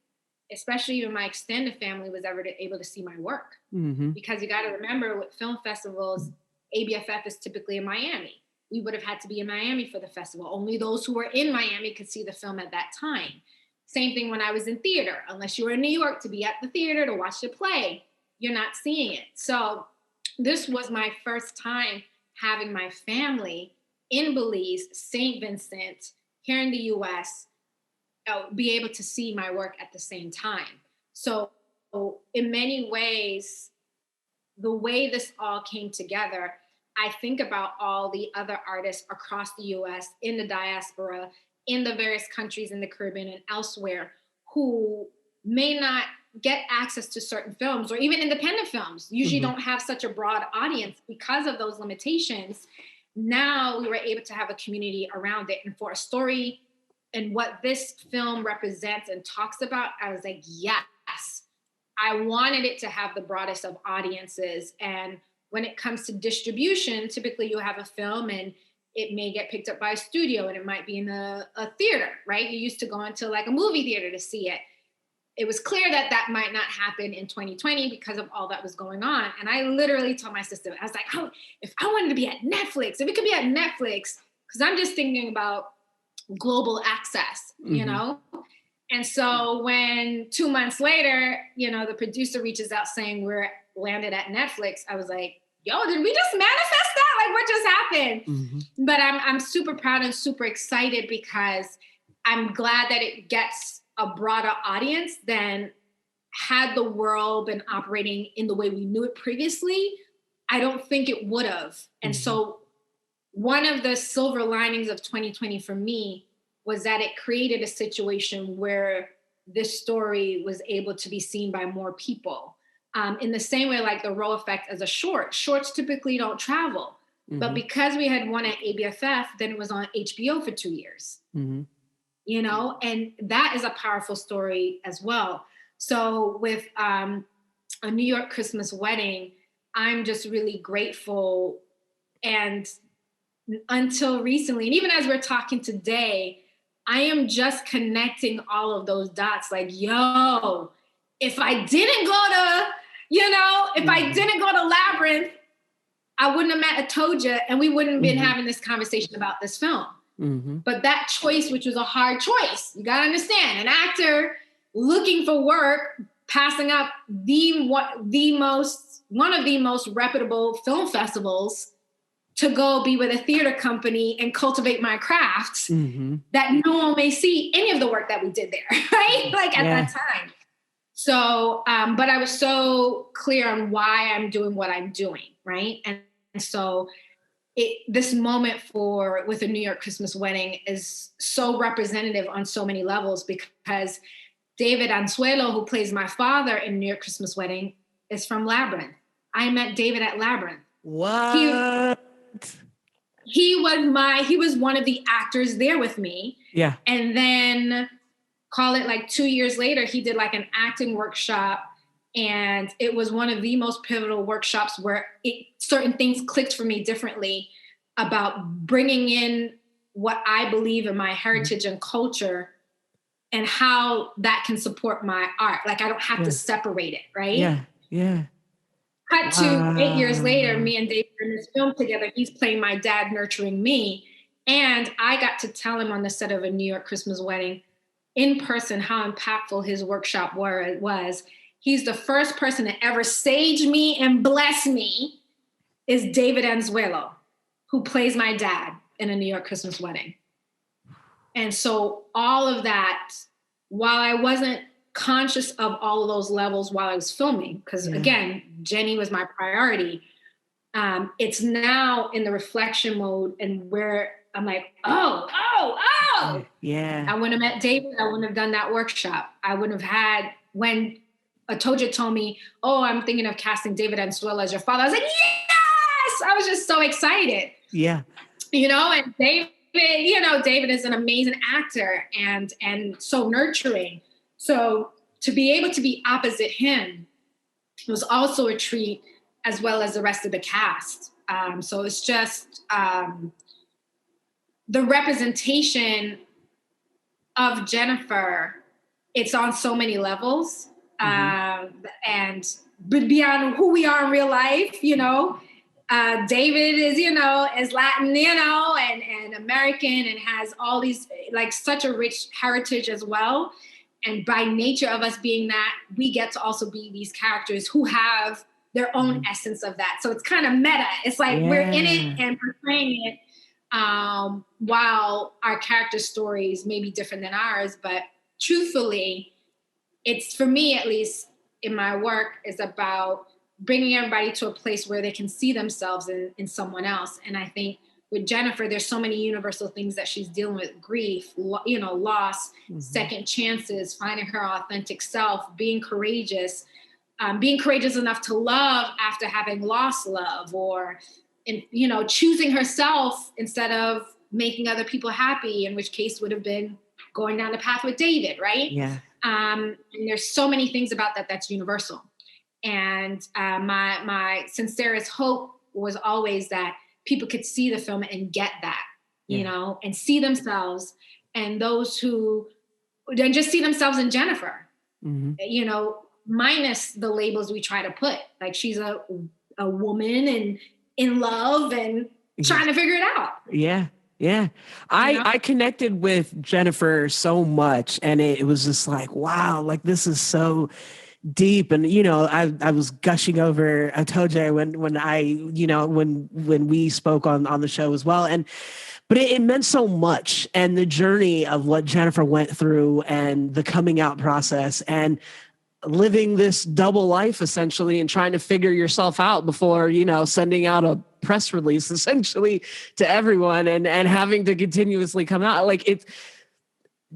especially even my extended family, was ever able to see my work. Because you got to remember, with film festivals, ABFF is typically in Miami. We would have had to be in Miami for the festival. Only those who were in Miami could see the film at that time. Same thing when I was in theater. Unless you were in New York to be at the theater to watch the play, you're not seeing it. So this was my first time having my family in Belize, St. Vincent, here in the US, be able to see my work at the same time. So in many ways, the way this all came together, I think about all the other artists across the US, in the diaspora, in the various countries in the Caribbean and elsewhere, who may not get access to certain films, or even independent films usually don't have such a broad audience because of those limitations. Now we were able to have a community around it. And for a story and what this film represents and talks about, I was like, yes, I wanted it to have the broadest of audiences. And when it comes to distribution, typically you have a film and it may get picked up by a studio and it might be in a theater, right? You used to go into like a movie theater to see it. It was clear that that might not happen in 2020 because of all that was going on. And I literally told my sister, I was like, oh, if I wanted to be at Netflix, if it could be at Netflix, because I'm just thinking about global access, you know? And so when 2 months later, the producer reaches out saying we're landed at Netflix, I was like, yo, did we just manifest that? Like, what just happened? But I'm super proud and super excited because I'm glad that it gets a broader audience than had the world been operating in the way we knew it previously. I don't think it would have. And so one of the silver linings of 2020 for me was that it created a situation where this story was able to be seen by more people. In the same way, like the Row Effect as a shorts typically don't travel. But because we had one at ABFF, then it was on HBO for 2 years. And that is a powerful story as well. So with A New York Christmas Wedding, I'm just really grateful. And until recently, and even as we're talking today, I am just connecting all of those dots. Like, yo, if I didn't go to, if I didn't go to Labyrinth, I wouldn't have met Atoja and we wouldn't have been having this conversation about this film. But that choice, which was a hard choice, you got to understand, an actor looking for work, passing up one of the most reputable film festivals to go be with a theater company and cultivate my craft, that no one may see any of the work that we did there, right? Like at that time. So, but I was so clear on why I'm doing what I'm doing, right? And so this moment with a New York Christmas wedding is so representative on so many levels, because David Anzuelo, who plays my father in New York Christmas Wedding, is from Labyrinth. I met David at Labyrinth.
What?
He was one of the actors there with me.
Yeah.
And then call it like 2 years later, he did like an acting workshop. And it was one of the most pivotal workshops where certain things clicked for me differently about bringing in what I believe in my heritage and culture and how that can support my art. Like I don't have to separate it, right?
Yeah, yeah.
Cut to 8 years later, me and David are in this film together. He's playing my dad, nurturing me. And I got to tell him on the set of a New York Christmas Wedding in person how impactful his workshop was. He's the first person to ever sage me and bless me is David Anzuelo, who plays my dad in a New York Christmas Wedding. And so all of that, while I wasn't conscious of all of those levels while I was filming, because again, Jenny was my priority, it's now in the reflection mode and where I'm like, oh.
Yeah.
I wouldn't have met David. I wouldn't have done that workshop. I wouldn't have had, when Atoja told me, oh, I'm thinking of casting David Anzuelo as your father, I was like, yes! I was just so excited.
Yeah.
And David is an amazing actor and so nurturing. So to be able to be opposite him was also a treat, as well as the rest of the cast. So it's just the representation of Jennifer, it's on so many levels. And beyond who we are in real life, David is, is Latin, and American, and has all these, like, such a rich heritage as well. And by nature of us being that, we get to also be these characters who have their own essence of that. So it's kind of meta. It's like we're in it and portraying it, while our character stories may be different than ours. But truthfully, it's, for me at least in my work, is about bringing everybody to a place where they can see themselves in someone else. And I think with Jennifer, there's so many universal things that she's dealing with: grief, loss, second chances, finding her authentic self, being courageous enough to love after having lost love, or, choosing herself instead of making other people happy, in which case would have been going down the path with David, right?
Yeah.
And there's so many things about that that's universal. And my sincerest hope was always that people could see the film and get that, and see themselves, and those who then just see themselves in Jennifer, minus the labels we try to put. Like, she's a woman and in love and trying to figure it out.
Yeah. Yeah. I connected with Jennifer so much, and it was just like, wow, like, this is so deep. And, I was gushing over Atoje when we spoke on the show as well. But it meant so much, and the journey of what Jennifer went through, and the coming out process, and living this double life essentially, and trying to figure yourself out before, sending out a press release essentially to everyone, and having to continuously come out. Like,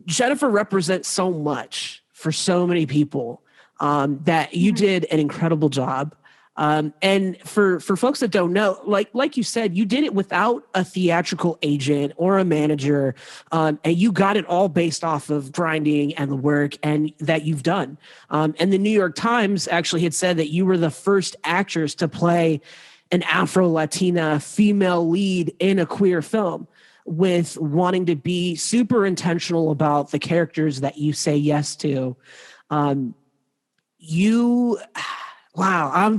Jennifer represents so much for so many people, that you did an incredible job. And for folks that don't know, like you said, you did it without a theatrical agent or a manager, and you got it all based off of grinding and the work and that you've done. And the New York Times actually had said that you were the first actress to play an Afro-Latina female lead in a queer film, with wanting to be super intentional about the characters that you say yes to. Wow, I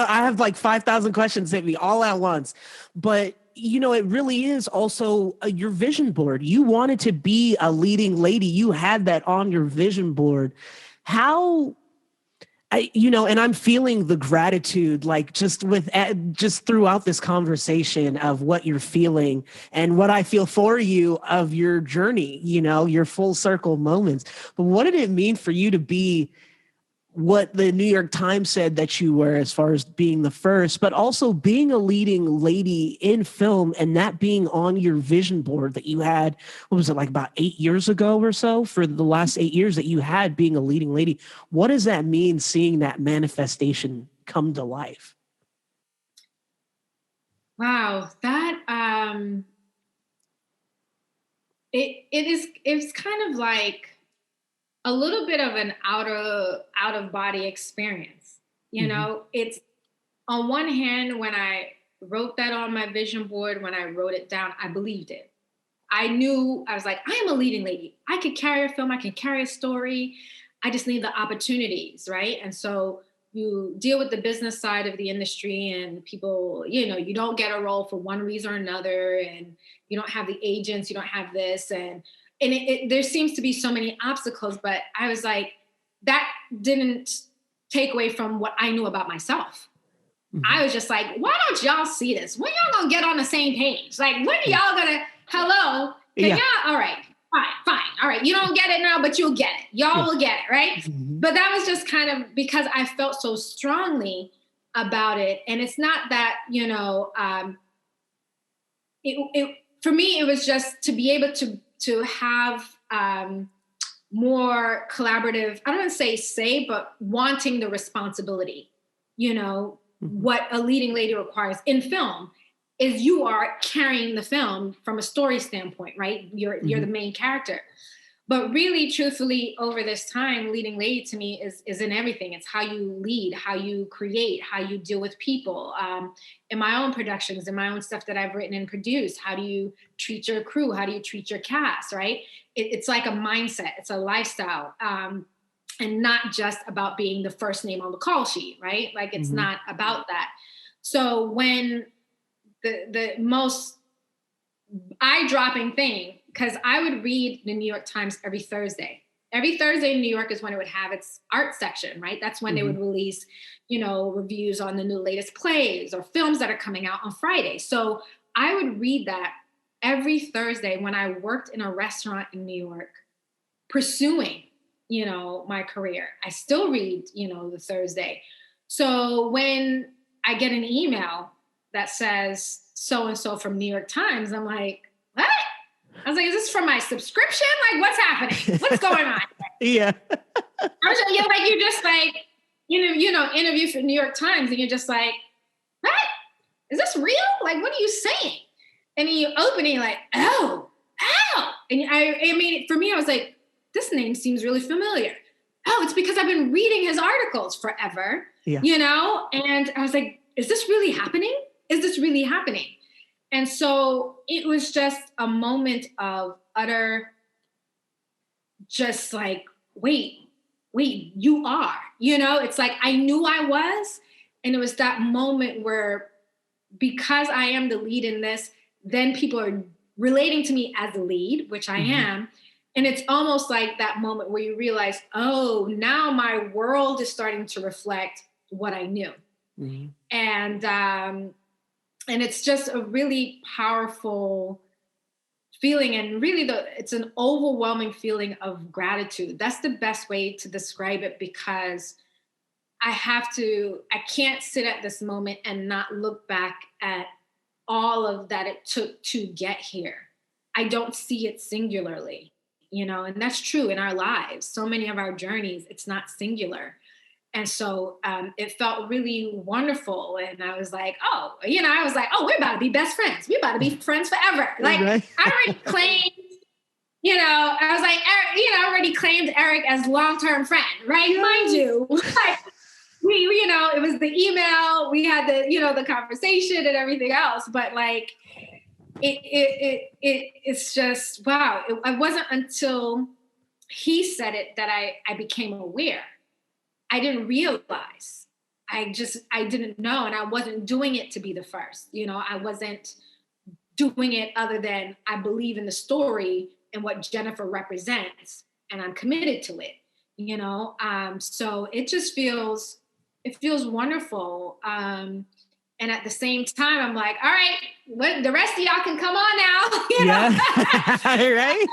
have like 5,000 questions hit me all at once, but it really is also your vision board. You wanted to be a leading lady. You had that on your vision board. How, And I'm feeling the gratitude, like just throughout this conversation of what you're feeling and what I feel for you of your journey, your full circle moments. But what did it mean for you to be what the New York Times said that you were, as far as being the first, but also being a leading lady in film, and that being on your vision board that you had, what was it, like about 8 years ago or so, for the last 8 years that you had being a leading lady? What does that mean, seeing that manifestation come to life?
Wow, that it's kind of like a little bit of an out of body experience. It's, on one hand, when I wrote that on my vision board, when I wrote it down, I believed it. I knew, I was like, I am a leading lady. I could carry a film, I can carry a story. I just need the opportunities, right? And so you deal with the business side of the industry, and people, you don't get a role for one reason or another, and you don't have the agents, you don't have this, and there seems to be so many obstacles. But I was like, that didn't take away from what I knew about myself. Mm-hmm. I was just like, why don't y'all see this? When y'all gonna get on the same page? Like, when are y'all gonna, hello? Can y'all, all right, fine. All right, you don't get it now, but you'll get it. Y'all will get it, right? Mm-hmm. But that was just kind of because I felt so strongly about it. And it's not that, for me, it was just to be able to have more collaborative, I don't want to say, but wanting the responsibility, what a leading lady requires in film is you are carrying the film from a story standpoint, right? You're the main character. But really, truthfully, over this time, leading lady to me is in everything. It's how you lead, how you create, how you deal with people. In my own productions, in my own stuff that I've written and produced, how do you treat your crew? How do you treat your cast, right? It's like a mindset. It's a lifestyle. And not just about being the first name on the call sheet, right? Like, it's not about that. So when the most eye-dropping thing, because I would read the New York Times every Thursday. Every Thursday in New York is when it would have its art section, right? That's when they would release, reviews on the new latest plays or films that are coming out on Friday. So I would read that every Thursday when I worked in a restaurant in New York, pursuing, my career. I still read, the Thursday. So when I get an email that says so-and-so from New York Times, I'm like, what? I was like, is this from my subscription? Like, what's happening? What's going on?
Yeah.
I was like, you just like, interview for New York Times, and you're just like, what? Is this real? Like, what are you saying? And then you open it, you're like, oh. And I mean, for me, I was like, this name seems really familiar. Oh, it's because I've been reading his articles forever, And I was like, is this really happening? Is this really happening? And so it was just a moment of utter, just like, wait, you are, it's like, I knew I was. And it was that moment where, because I am the lead in this, then people are relating to me as the lead, which I am. And it's almost like that moment where you realize, oh, now my world is starting to reflect what I knew. And it's just a really powerful feeling. And really, it's an overwhelming feeling of gratitude. That's the best way to describe it, because I can't sit at this moment and not look back at all of that it took to get here. I don't see it singularly, and that's true in our lives. So many of our journeys, it's not singular. And so it felt really wonderful. And I was like, oh, we're about to be best friends. We're about to be friends forever. Like, right. I already claimed, I was like, I already claimed Eric as long-term friend, right? Yes. Mind you, like, it was the email, we had the conversation and everything else. But like, it's just, wow. It wasn't until he said it that I became aware. I didn't realize. I didn't know. And I wasn't doing it to be the first. I wasn't doing it other than I believe in the story and what Jennifer represents, and I'm committed to it. So it feels wonderful. And at the same time, I'm like, all right, the rest of y'all can come on now,
Yeah. Right.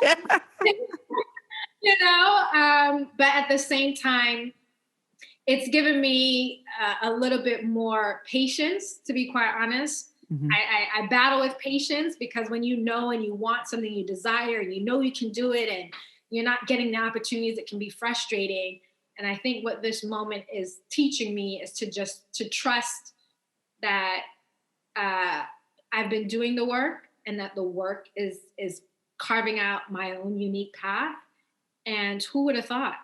But at the same time, it's given me a little bit more patience, to be quite honest.
Mm-hmm.
I battle with patience, because when you know and you want something you desire and you know you can do it and you're not getting the opportunities, it can be frustrating. And I think what this moment is teaching me is to trust that I've been doing the work, and that the work is carving out my own unique path. And who would have thought?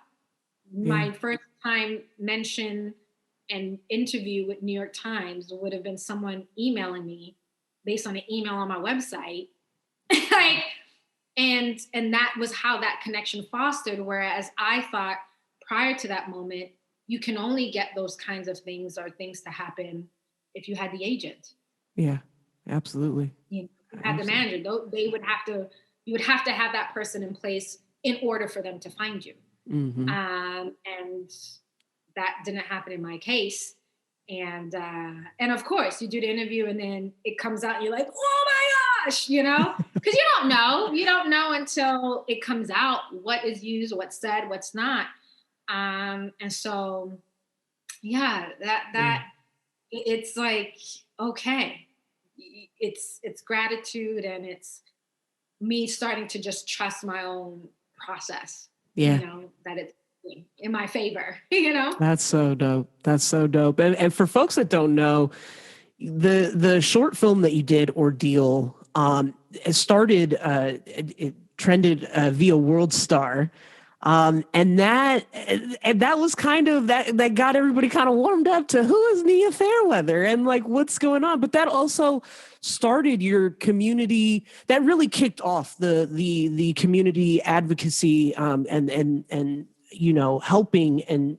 Yeah.
My first time mention and interview with New York Times would have been someone emailing me based on an email on my website. And that was how that connection fostered. Whereas I thought prior to that moment, you can only get those kinds of things or things to happen if you had the agent.
Yeah, absolutely.
You had the manager. You would have to have that person in place in order for them to find you.
Mm-hmm.
And that didn't happen in my case. And of course, you do the interview, and then it comes out, and you're like, oh my gosh, because you don't know until it comes out what is used, what's said, what's not. And so, yeah, it's like, okay, it's gratitude, and it's me starting to just trust my own process.
Yeah.
That it's in my favor.
That's so dope. That's so dope. And for folks that don't know, the short film that you did, Ordeal, it started, it trended via WorldStar. And that was kind of that got everybody kind of warmed up to who is Nia Fairweather and like what's going on. But that also started your community, that really kicked off the community advocacy, and helping and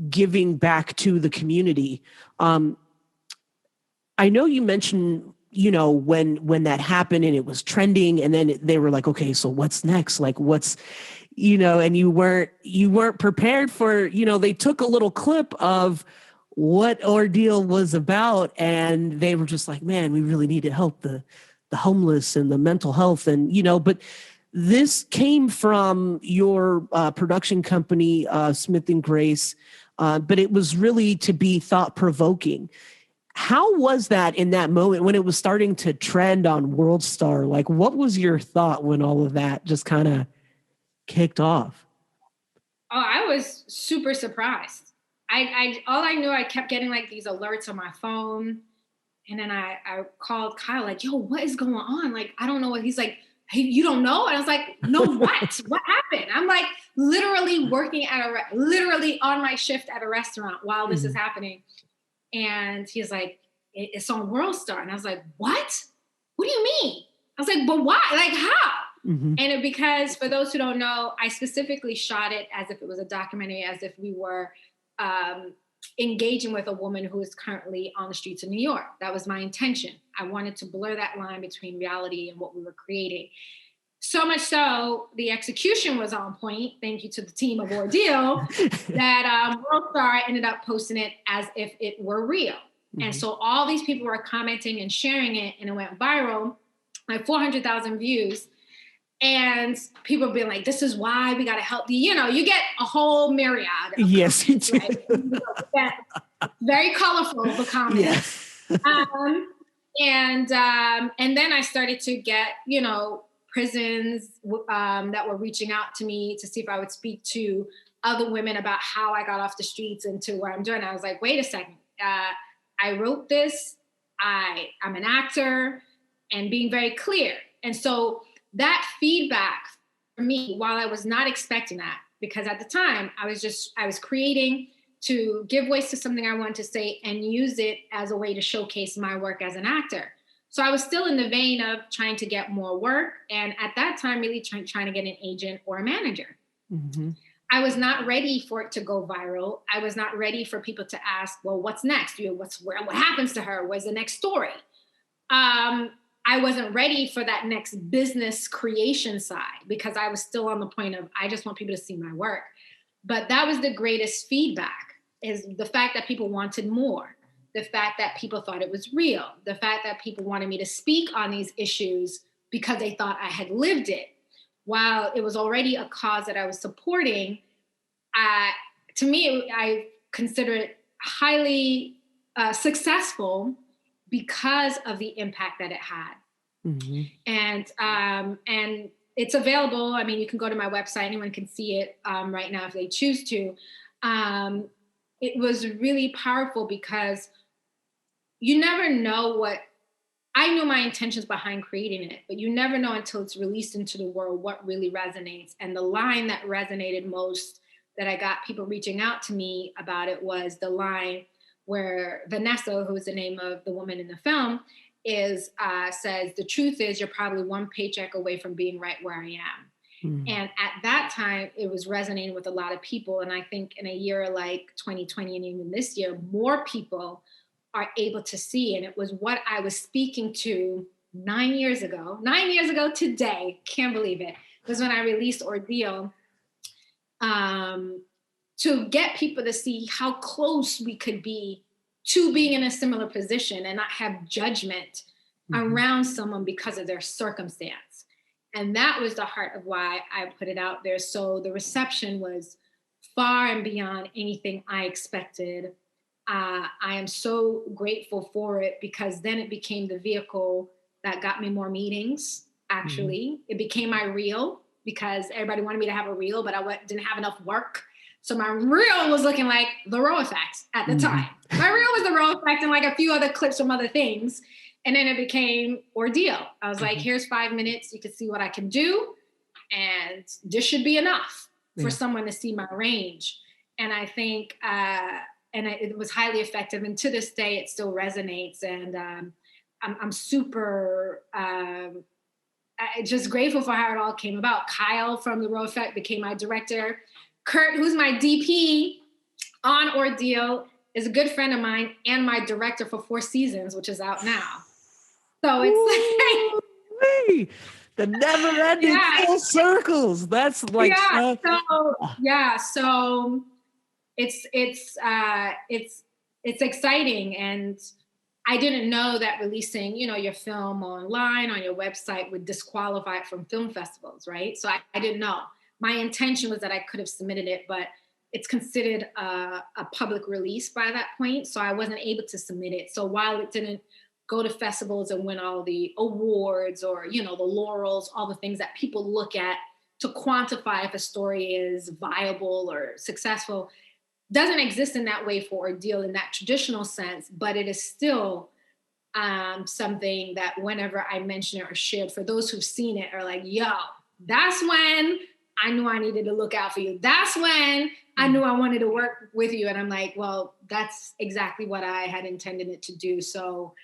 giving back to the community. I know you mentioned, when that happened and it was trending, and then they were like, okay, so what's next? Like what's, and you weren't prepared for, they took a little clip of what Ordeal was about, and they were just like, man, we really need to help the homeless and the mental health. And, but this came from your production company, Smith and Grace, but it was really to be thought-provoking. How was that in that moment when it was starting to trend on WorldStar? Like, what was your thought when all of that just kind of kicked off?
Oh, I was super surprised. All I knew, I kept getting like these alerts on my phone. And then I called Kyle, like, yo, what is going on? Like, I don't know what. He's like, hey, you don't know? And I was like, no, what? What happened? I'm like literally working literally on my shift at a restaurant while this is happening. And he's like, it's on WorldStar. And I was like, what? What do you mean? I was like, but why? Like, how? Mm-hmm. And because for those who don't know, I specifically shot it as if it was a documentary, as if we were engaging with a woman who is currently on the streets of New York. That was my intention. I wanted to blur that line between reality and what we were creating. So much so, the execution was on point. Thank you to the team of Ordeal, that WorldStar ended up posting it as if it were real. Mm-hmm. And so all these people were commenting and sharing it, and it went viral, like 400,000 views. And people being like, this is why we got to help you. You get a whole myriad of
yes,
comments,
you do.
Right? Very colorful, the comments. Yeah. And then I started to get, prisons that were reaching out to me to see if I would speak to other women about how I got off the streets and to where I'm doing. I was like, wait a second. I wrote this. I'm an actor, and being very clear. And so that feedback for me, while I was not expecting that, because at the time I was creating to give voice to something I wanted to say and use it as a way to showcase my work as an actor. So I was still in the vein of trying to get more work. And at that time, really trying to get an agent or a manager. Mm-hmm. I was not ready for it to go viral. I was not ready for people to ask, well, what's next? What happens to her? Where's the next story? I wasn't ready for that next business creation side, because I was still on the point of, I just want people to see my work. But that was the greatest feedback, is the fact that people wanted more, the fact that people thought it was real, the fact that people wanted me to speak on these issues because they thought I had lived it. While it was already a cause that I was supporting, to me, I consider it highly successful because of the impact that it had.
Mm-hmm.
And it's available. I mean, you can go to my website. Anyone can see it right now if they choose to. It was really powerful because you never know what, I knew my intentions behind creating it, but you never know until it's released into the world what really resonates. And the line that resonated most, that I got people reaching out to me about it, was the line where Vanessa, who is the name of the woman in the film, says, the truth is you're probably one paycheck away from being right where I am. Mm. And at that time, it was resonating with a lot of people. And I think in a year like 2020 and even this year, more people are able to see. And it was what I was speaking to 9 years ago. 9 years ago today, can't believe it, was when I released Ordeal, to get people to see how close we could be to being in a similar position and not have judgment around someone because of their circumstance. And that was the heart of why I put it out there. So the reception was far and beyond anything I expected. I am so grateful for it, because then it became the vehicle that got me more meetings, actually. It became my reel, because everybody wanted me to have a reel, but I didn't have enough work. So my reel was looking like the Raw Effect at the time. My reel was the Raw Effect and like a few other clips from other things. And then it became Ordeal. I was like, here's 5 minutes. You can see what I can do. And this should be enough for someone to see my range. And I think, it was highly effective. And to this day, it still resonates. And I'm super just grateful for how it all came about. Kyle from The Raw Effect became my director. Kurt, who's my DP on Ordeal, is a good friend of mine and my director for 4 seasons, which is out now. So it's
like the never-ending full circles. That's like
so it's exciting. And I didn't know that releasing, your film online on your website would disqualify it from film festivals, right? So I didn't know. My intention was that I could have submitted it, but it's considered a public release by that point. So I wasn't able to submit it. So while it didn't go to festivals and win all the awards or, the laurels, all the things that people look at to quantify if a story is viable or successful, doesn't exist in that way for Ordeal in that traditional sense, but it is still something that whenever I mention it or share it, for those who've seen it are like, yo, that's when I knew I needed to look out for you. That's when I knew I wanted to work with you. And I'm like, well, that's exactly what I had intended it to do. So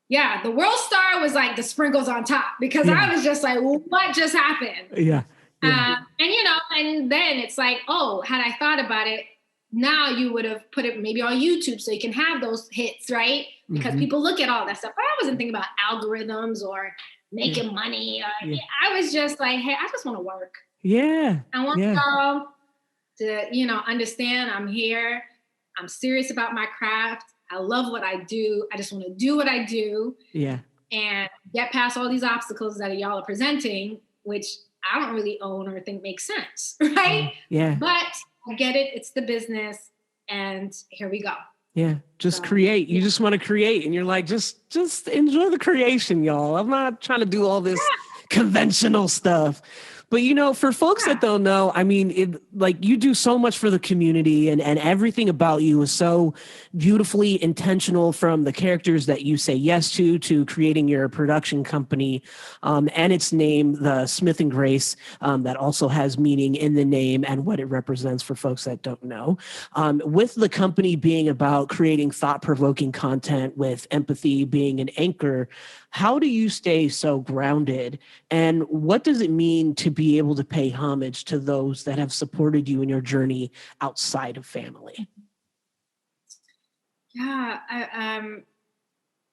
yeah, the WorldStar was like the sprinkles on top, because I was just like, well, what just happened?
Yeah.
And then it's like, oh, had I thought about it, now you would have put it maybe on YouTube so you can have those hits, right? Because people look at all that stuff. But I wasn't thinking about algorithms or making money. I was just like, hey, I just want to work.
Yeah.
I want y'all to, understand I'm here. I'm serious about my craft. I love what I do. I just want to do what I do. Yeah. And get past all these obstacles that y'all are presenting, which I don't really own or think makes sense, right?
Yeah.
But I get it. It's the business. And here we go.
Yeah. Just create. You just want to create. And you're like, just enjoy the creation, y'all. I'm not trying to do all this conventional stuff. But, for folks that don't know, I mean, you do so much for the community, and everything about you is so beautifully intentional, from the characters that you say yes to creating your production company and its name, the Smith and Grace, that also has meaning in the name and what it represents for folks that don't know. With the company being about creating thought-provoking content with empathy being an anchor, how do you stay so grounded, and what does it mean to be able to pay homage to those that have supported you in your journey outside of family?
Yeah,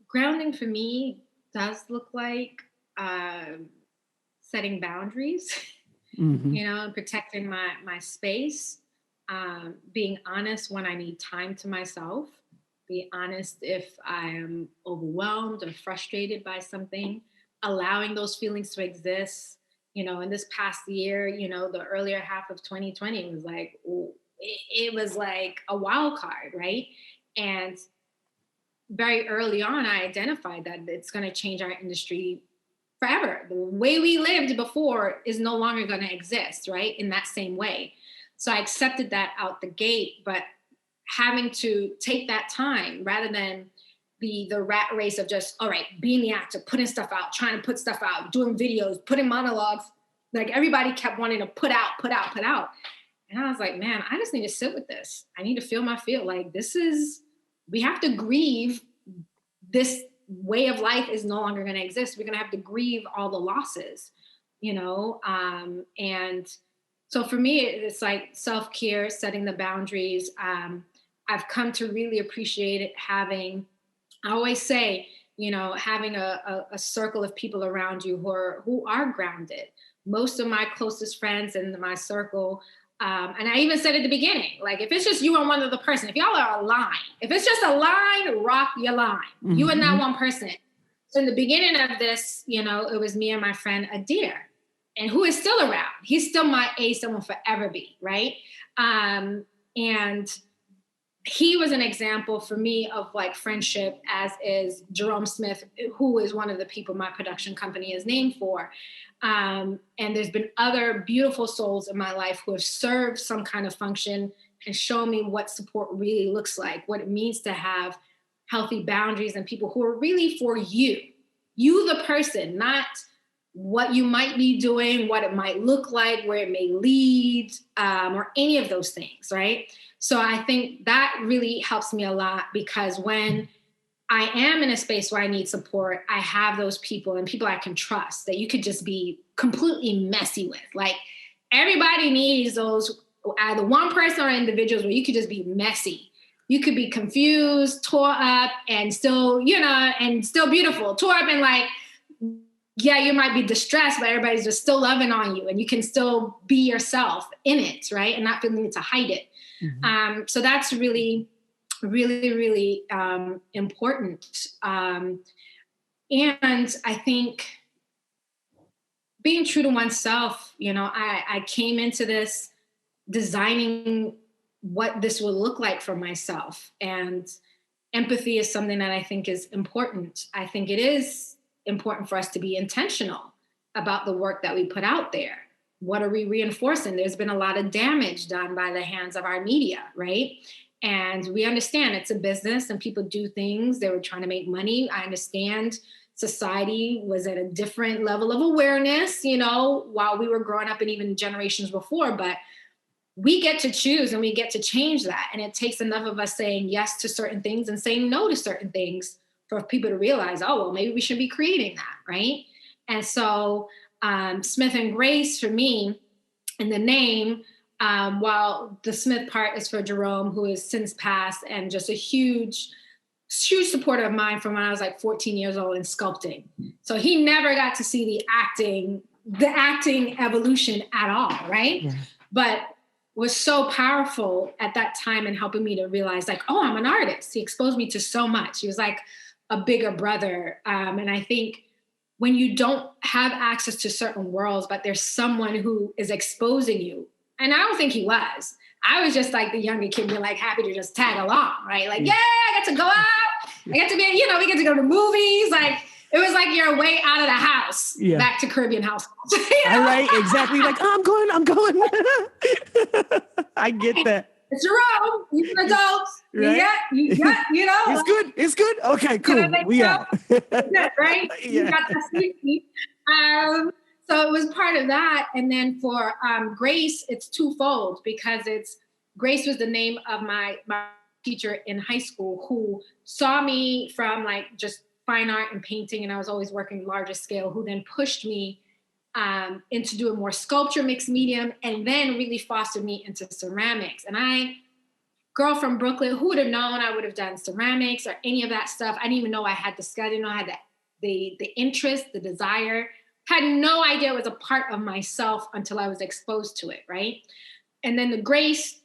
grounding for me does look like setting boundaries, and protecting my space. being honest when I need time to myself, be honest if I am overwhelmed or frustrated by something, allowing those feelings to exist. In this past year, the earlier half of 2020 was like, it was like a wild card, right? And very early on, I identified that it's going to change our industry forever. The way we lived before is no longer going to exist, right? In that same way. So I accepted that out the gate, but having to take that time rather than be the rat race of just, all right, being the actor, putting stuff out, trying to put stuff out, doing videos, putting monologues. Like everybody kept wanting to put out. And I was like, man, I just need to sit with this. I need to feel my feel. Like we have to grieve. This way of life is no longer going to exist. We're going to have to grieve all the losses, and so for me, it's like self-care, setting the boundaries. I've come to really appreciate it I always say, having a circle of people around you who are grounded. Most of my closest friends in my circle, and I even said at the beginning, like, if it's just you and one other person, if y'all are aligned, if it's just a line, rock your line, you and that one person. So in the beginning of this, it was me and my friend Adair, and who is still around. He's still my ace and will forever be, right? And he was an example for me of like friendship, as is Jerome Smith, who is one of the people my production company is named for. And there's been other beautiful souls in my life who have served some kind of function and shown me what support really looks like, what it means to have healthy boundaries and people who are really for you, the person, not what you might be doing, what it might look like, where it may lead, or any of those things, right? So I think that really helps me a lot, because when I am in a space where I need support, I have those people and people I can trust that you could just be completely messy with. Like, everybody needs those, either one person or individuals where you could just be messy. You could be confused, tore up, and still, and still beautiful. Tore up and like, yeah, you might be distressed, but everybody's just still loving on you, and you can still be yourself in it, right? And not feeling to hide it. Mm-hmm. So that's really, really, really important. And I think being true to oneself, I came into this designing what this will look like for myself. And empathy is something that I think is important. I think it is important for us to be intentional about the work that we put out there. What are we reinforcing? There's been a lot of damage done by the hands of our media, right? And we understand it's a business and people do things. They were trying to make money. I understand society was at a different level of awareness, while we were growing up and even generations before, but we get to choose and we get to change that. And it takes enough of us saying yes to certain things and saying no to certain things for people to realize, oh, well, maybe we should be creating that, right? And so Smith and Grace, for me, in the name, while the Smith part is for Jerome, who has since passed, and just a huge supporter of mine from when I was like 14 years old in sculpting. So he never got to see the acting evolution at all, right? Yeah. But was so powerful at that time in helping me to realize, like, oh, I'm an artist. He exposed me to so much. He was like a bigger brother. And I think when you don't have access to certain worlds, but there's someone who is exposing you, and I don't think he was. I was just like the younger kid, being like happy to just tag along, right? Like, yeah, I get to go out. I get to be, we get to go to movies. Like, it was like your way out of the house, back to Caribbean households.
Right, exactly. Like, oh, I'm going. I get that.
It's Jerome. He's an adult. Right?
It's good. Okay, cool. We out.
Right? Yeah. You got the safety. So it was part of that. And then for Grace, it's twofold, because Grace was the name of my teacher in high school, who saw me from like just fine art and painting, and I was always working larger scale, who then pushed me into doing more sculpture, mixed medium, and then really fostered me into ceramics. And girl from Brooklyn, who would have known I would have done ceramics or any of that stuff? I didn't even know I had the skill. I didn't know I had the interest, the desire. Had no idea it was a part of myself until I was exposed to it, right? And then the Grace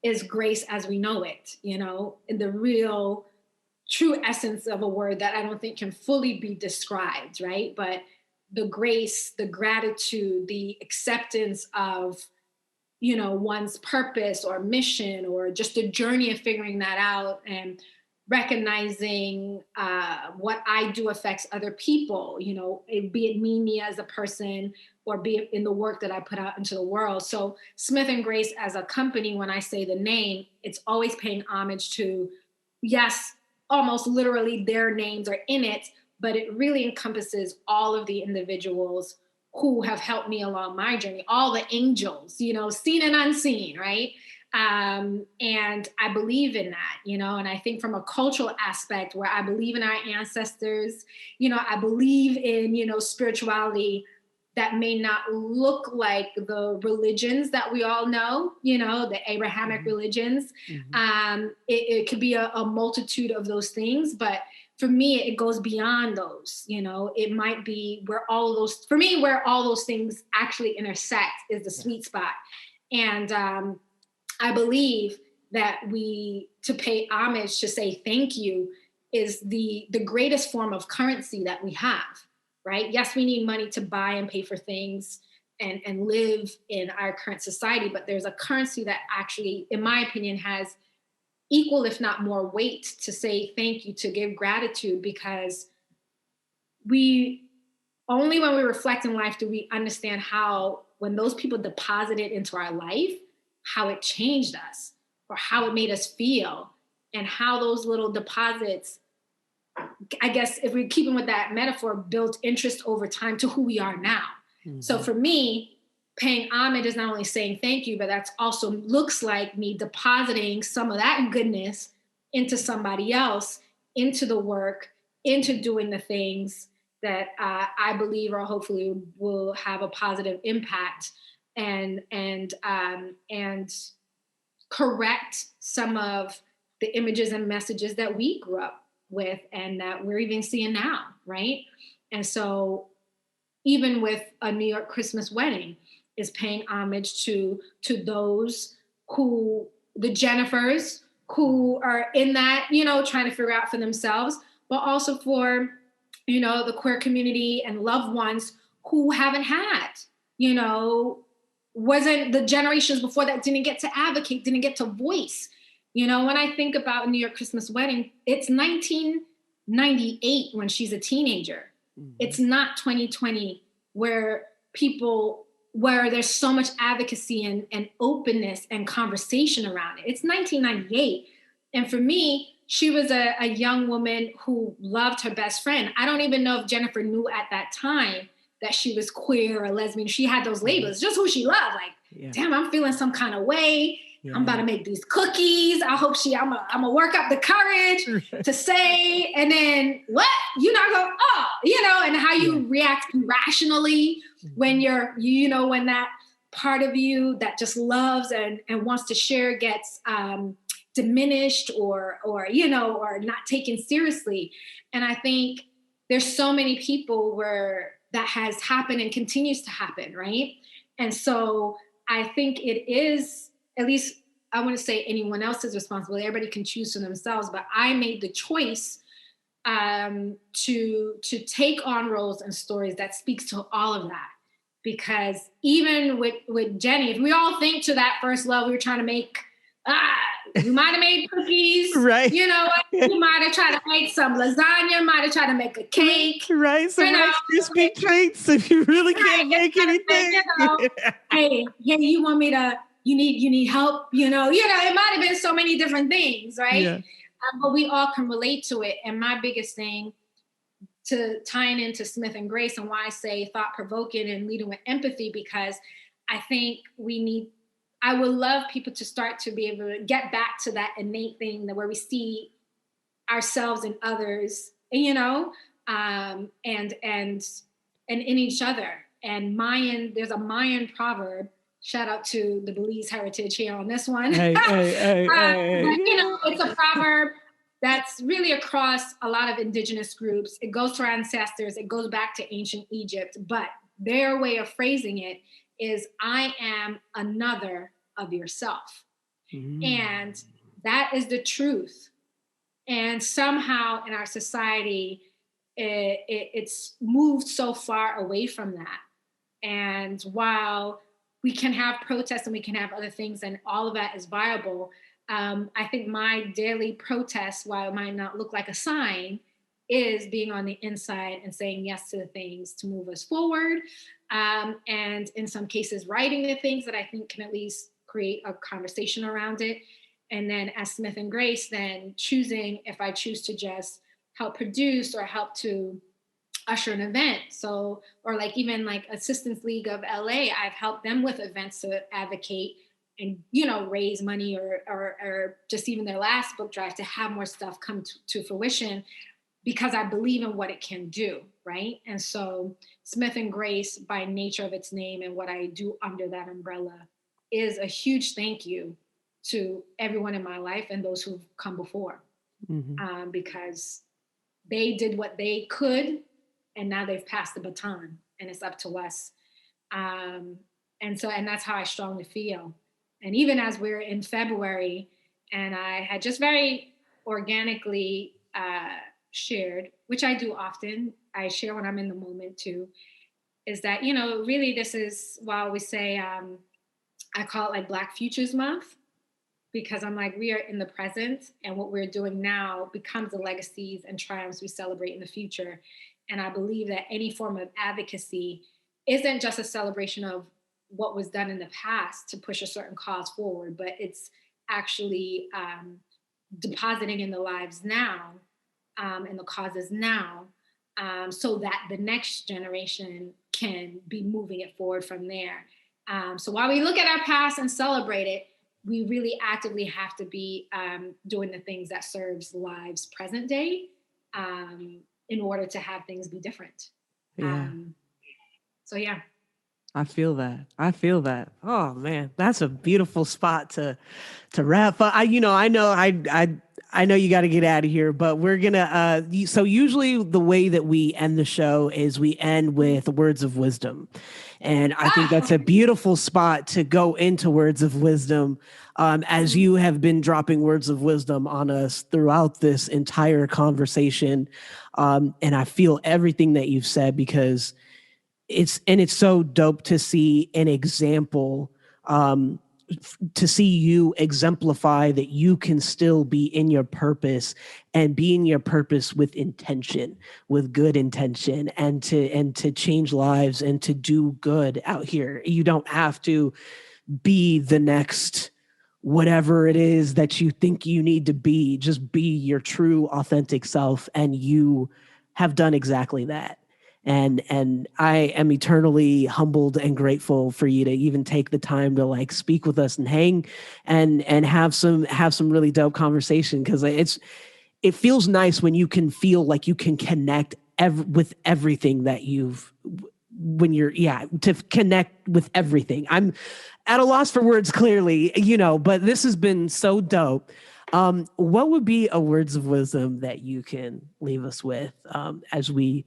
is grace as we know it, you know, in the real true essence of a word that I don't think can fully be described, right? But the grace, the gratitude, the acceptance of, you know, one's purpose or mission, or just the journey of figuring that out, and recognizing what I do affects other people, you know, be it me, Nia as a person, or be it in the work that I put out into the world. So Smith and Grace as a company, when I say the name, it's always paying homage to, yes, almost literally their names are in it, but it really encompasses all of the individuals who have helped me along my journey, all the angels, you know, seen and unseen, right? And I believe in that, you know, and I think from a cultural aspect where I believe in our ancestors, you know, I believe in, you know, spirituality that may not look like the religions that we all know, you know, the Abrahamic religions. It could be a multitude of those things, but for me, it goes beyond those, you know. It might be where all of those, for me, where all those things actually intersect is the sweet spot. And I believe that to pay homage, to say thank you, is the greatest form of currency that we have, right? Yes, we need money to buy and pay for things and live in our current society, but there's a currency that actually, in my opinion, has equal, if not more weight, to say thank you, to give gratitude, because only when we reflect in life do we understand how, when those people deposited into our life, how it changed us or how it made us feel, and how those little deposits, I guess if we're keeping with that metaphor, built interest over time to who we are now. So for me, paying homage is not only saying thank you, but that's also looks like me depositing some of that goodness into somebody else, into the work, into doing the things that I believe or hopefully will have a positive impact, and correct some of the images and messages that we grew up with and that we're even seeing now, right? And so even with a New York Christmas wedding, is paying homage to those who, the Jennifers, who are in that, you know, trying to figure out for themselves, but also for, you know, the queer community and loved ones who haven't had, you know, wasn't the generations before that didn't get to advocate, didn't get to voice. You know, when I think about New York Christmas wedding, it's 1998 when she's a teenager. It's not 2020 where there's so much advocacy and openness and conversation around it. It's 1998. And for me, she was a young woman who loved her best friend. I don't even know if Jennifer knew at that time that she was queer or lesbian. She had those labels, just who she loved. Like, damn, I'm feeling some kind of way. I'm about to make these cookies. I hope I'm gonna work up the courage to say, and then what? You know, I go, oh, you know, and how you react irrationally when when that part of you that just loves and wants to share gets diminished or not taken seriously. And I think there's so many people where that has happened and continues to happen, right? And so I think it is, at least I want to say anyone else's responsibility. Everybody can choose for themselves, but I made the choice to take on roles and stories that speaks to all of that. Because even with Jenny, if we all think to that first love, we were trying to make, you might have made cookies, right? You know what? You might have tried to make some lasagna, might have tried to make a cake,
right? Some Rice Krispie treats if you really can't make anything.
Hey, you want me to? You need help? You know, it might have been so many different things, right? Yeah. But we all can relate to it. And my biggest thing, to tying into Smith and Grace, and why I say thought-provoking and leading with empathy, because I think I would love people to start to be able to get back to that innate thing where we see ourselves and others, and in each other. And there's a Mayan proverb. Shout out to the Belize heritage here on this one.
Hey.
It's a proverb that's really across a lot of indigenous groups. It goes to our ancestors. It goes back to ancient Egypt. But their way of phrasing it is, I am another of yourself. And that is the truth. And somehow in our society, it's moved so far away from that. And while we can have protests and we can have other things and all of that is viable, I think my daily protest, while it might not look like a sign, is being on the inside and saying yes to the things to move us forward. And in some cases, writing the things that I think can at least create a conversation around it. And then as Smith and Grace, then choosing if I choose to just help produce or help to usher an event. So, or like even like Assistance League of LA, I've helped them with events to advocate and, you know, raise money or just even their last book drive to have more stuff come to fruition because I believe in what it can do, right? And so Smith and Grace, by nature of its name and what I do under that umbrella, is a huge thank you to everyone in my life and those who've come before, because they did what they could, and now they've passed the baton, and it's up to us. And that's how I strongly feel. And even as we're in February, and I had just very organically shared, which I do often, I share when I'm in the moment too, is that, you know, really this is, while we say, I call it like Black Futures Month, because I'm like, we are in the present and what we're doing now becomes the legacies and triumphs we celebrate in the future. And I believe that any form of advocacy isn't just a celebration of what was done in the past to push a certain cause forward, but it's actually depositing in the lives now and the causes now, so that the next generation can be moving it forward from there. So while we look at our past and celebrate it, we really actively have to be doing the things that serves lives present day in order to have things be different.
Yeah.
So yeah.
I feel that. I feel that. Oh man, that's a beautiful spot to wrap up. I know you got to get out of here, but we're gonna. So usually the way that we end the show is we end with words of wisdom, and I think that's a beautiful spot to go into words of wisdom, as you have been dropping words of wisdom on us throughout this entire conversation, and I feel everything that you've said because it's so dope to see an example, to see you exemplify that you can still be in your purpose and be in your purpose with intention, with good intention, and to change lives and to do good out here. You don't have to be the next whatever it is that you think you need to be. Just be your true authentic self, and you have done exactly that. And I am eternally humbled and grateful for you to even take the time to like speak with us and hang and have some really dope conversation, because it feels nice when you can feel like you can connect with everything that you've when you're to connect with everything. I'm at a loss for words, clearly, but this has been so dope. What would be a words of wisdom that you can leave us with as we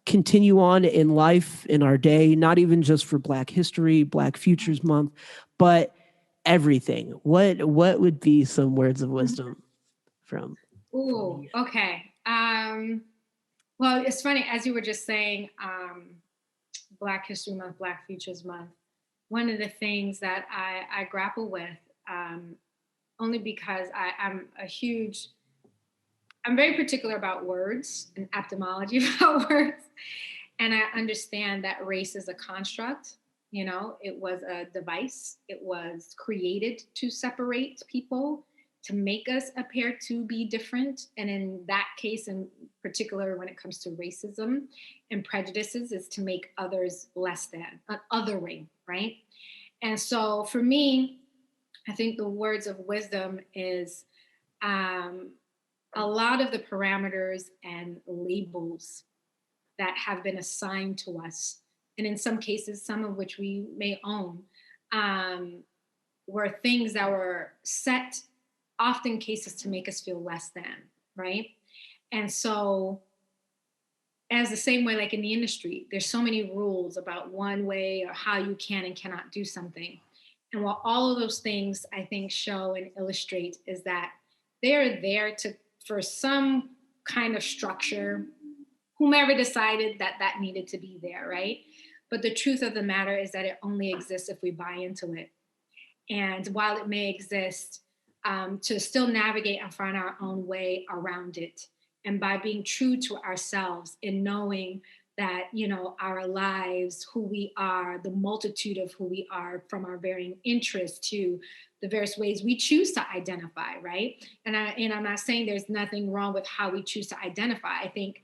continue on in life, in our day, not even just for Black History, Black Futures Month, but everything? What would be some words of wisdom from
Ooh, okay. Well, it's funny, as you were just saying, Black History Month, Black Futures Month, one of the things that I grapple with, only because I'm very particular about words and etymology about words. And I understand that race is a construct. It was a device. It was created to separate people, to make us appear to be different. And in that case, in particular, when it comes to racism and prejudices, is to make others less than, an othering, right? And so for me, I think the words of wisdom is a lot of the parameters and labels that have been assigned to us, and in some cases, some of which we may own, were things that were set, often cases, to make us feel less than, right? And so, as the same way, like in the industry, there's so many rules about one way or how you can and cannot do something. And what all of those things I think show and illustrate is that they're there for some kind of structure, whomever decided that that needed to be there, right? But the truth of the matter is that it only exists if we buy into it. And while it may exist, to still navigate and find our own way around it. And by being true to ourselves in knowing that, our lives, who we are, the multitude of who we are, from our varying interests to the various ways we choose to identify, right? And I'm not saying there's nothing wrong with how we choose to identify. I think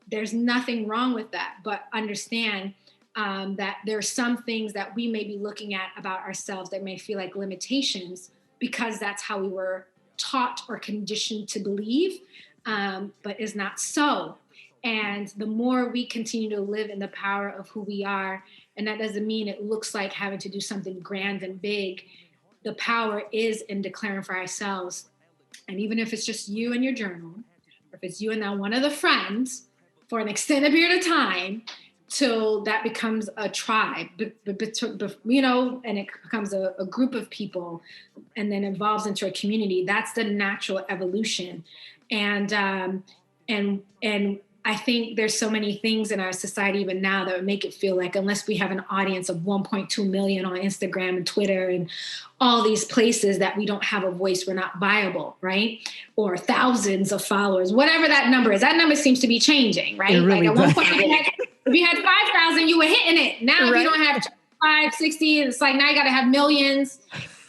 there's nothing wrong with that, but understand that there's some things that we may be looking at about ourselves that may feel like limitations because that's how we were taught or conditioned to believe, but is not so. And the more we continue to live in the power of who we are, and that doesn't mean it looks like having to do something grand and big, the power is in declaring for ourselves. And even if it's just you and your journal, or if it's you and that one of the friends for an extended period of time, till that becomes a tribe, and it becomes a group of people and then evolves into a community. That's the natural evolution. And I think there's so many things in our society even now that would make it feel like unless we have an audience of 1.2 million on Instagram and Twitter and all these places that we don't have a voice, we're not viable, right? Or thousands of followers, whatever that number is. That number seems to be changing, right?
Really
like at one point, if you had 5,000, you were hitting it. Now if you don't have 560, it's like now you got to have millions.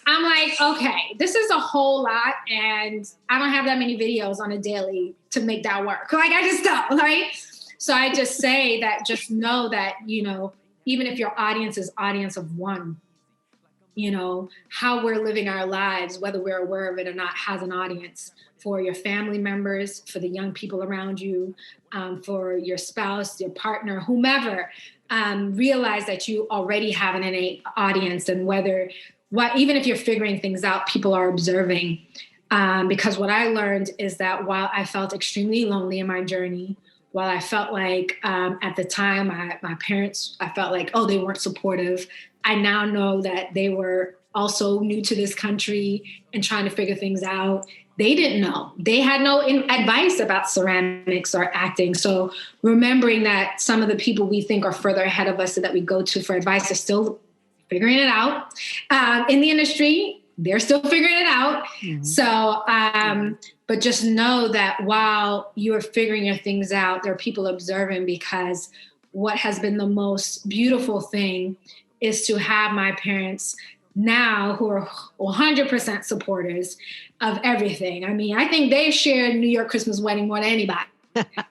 I'm like, okay, this is a whole lot, and I don't have that many videos on a daily to make that work. Like, I just don't, right? So I just say that, just know that, even if your audience is audience of one, how we're living our lives, whether we're aware of it or not, has an audience for your family members, for the young people around you, for your spouse, your partner, whomever. Realize that you already have an innate audience, and even if you're figuring things out, people are observing. Because what I learned is that while I felt extremely lonely in my journey, while I felt like at the time my parents, I felt like, they weren't supportive, I now know that they were also new to this country and trying to figure things out. They didn't know. They had no advice about ceramics or acting. So remembering that some of the people we think are further ahead of us that we go to for advice are still figuring it out. In the industry, they're still figuring it out. Mm-hmm. So, but just know that while you're figuring your things out, there are people observing, because what has been the most beautiful thing is to have my parents now who are 100% supporters of everything. I mean, I think they've shared New York Christmas Wedding more than anybody.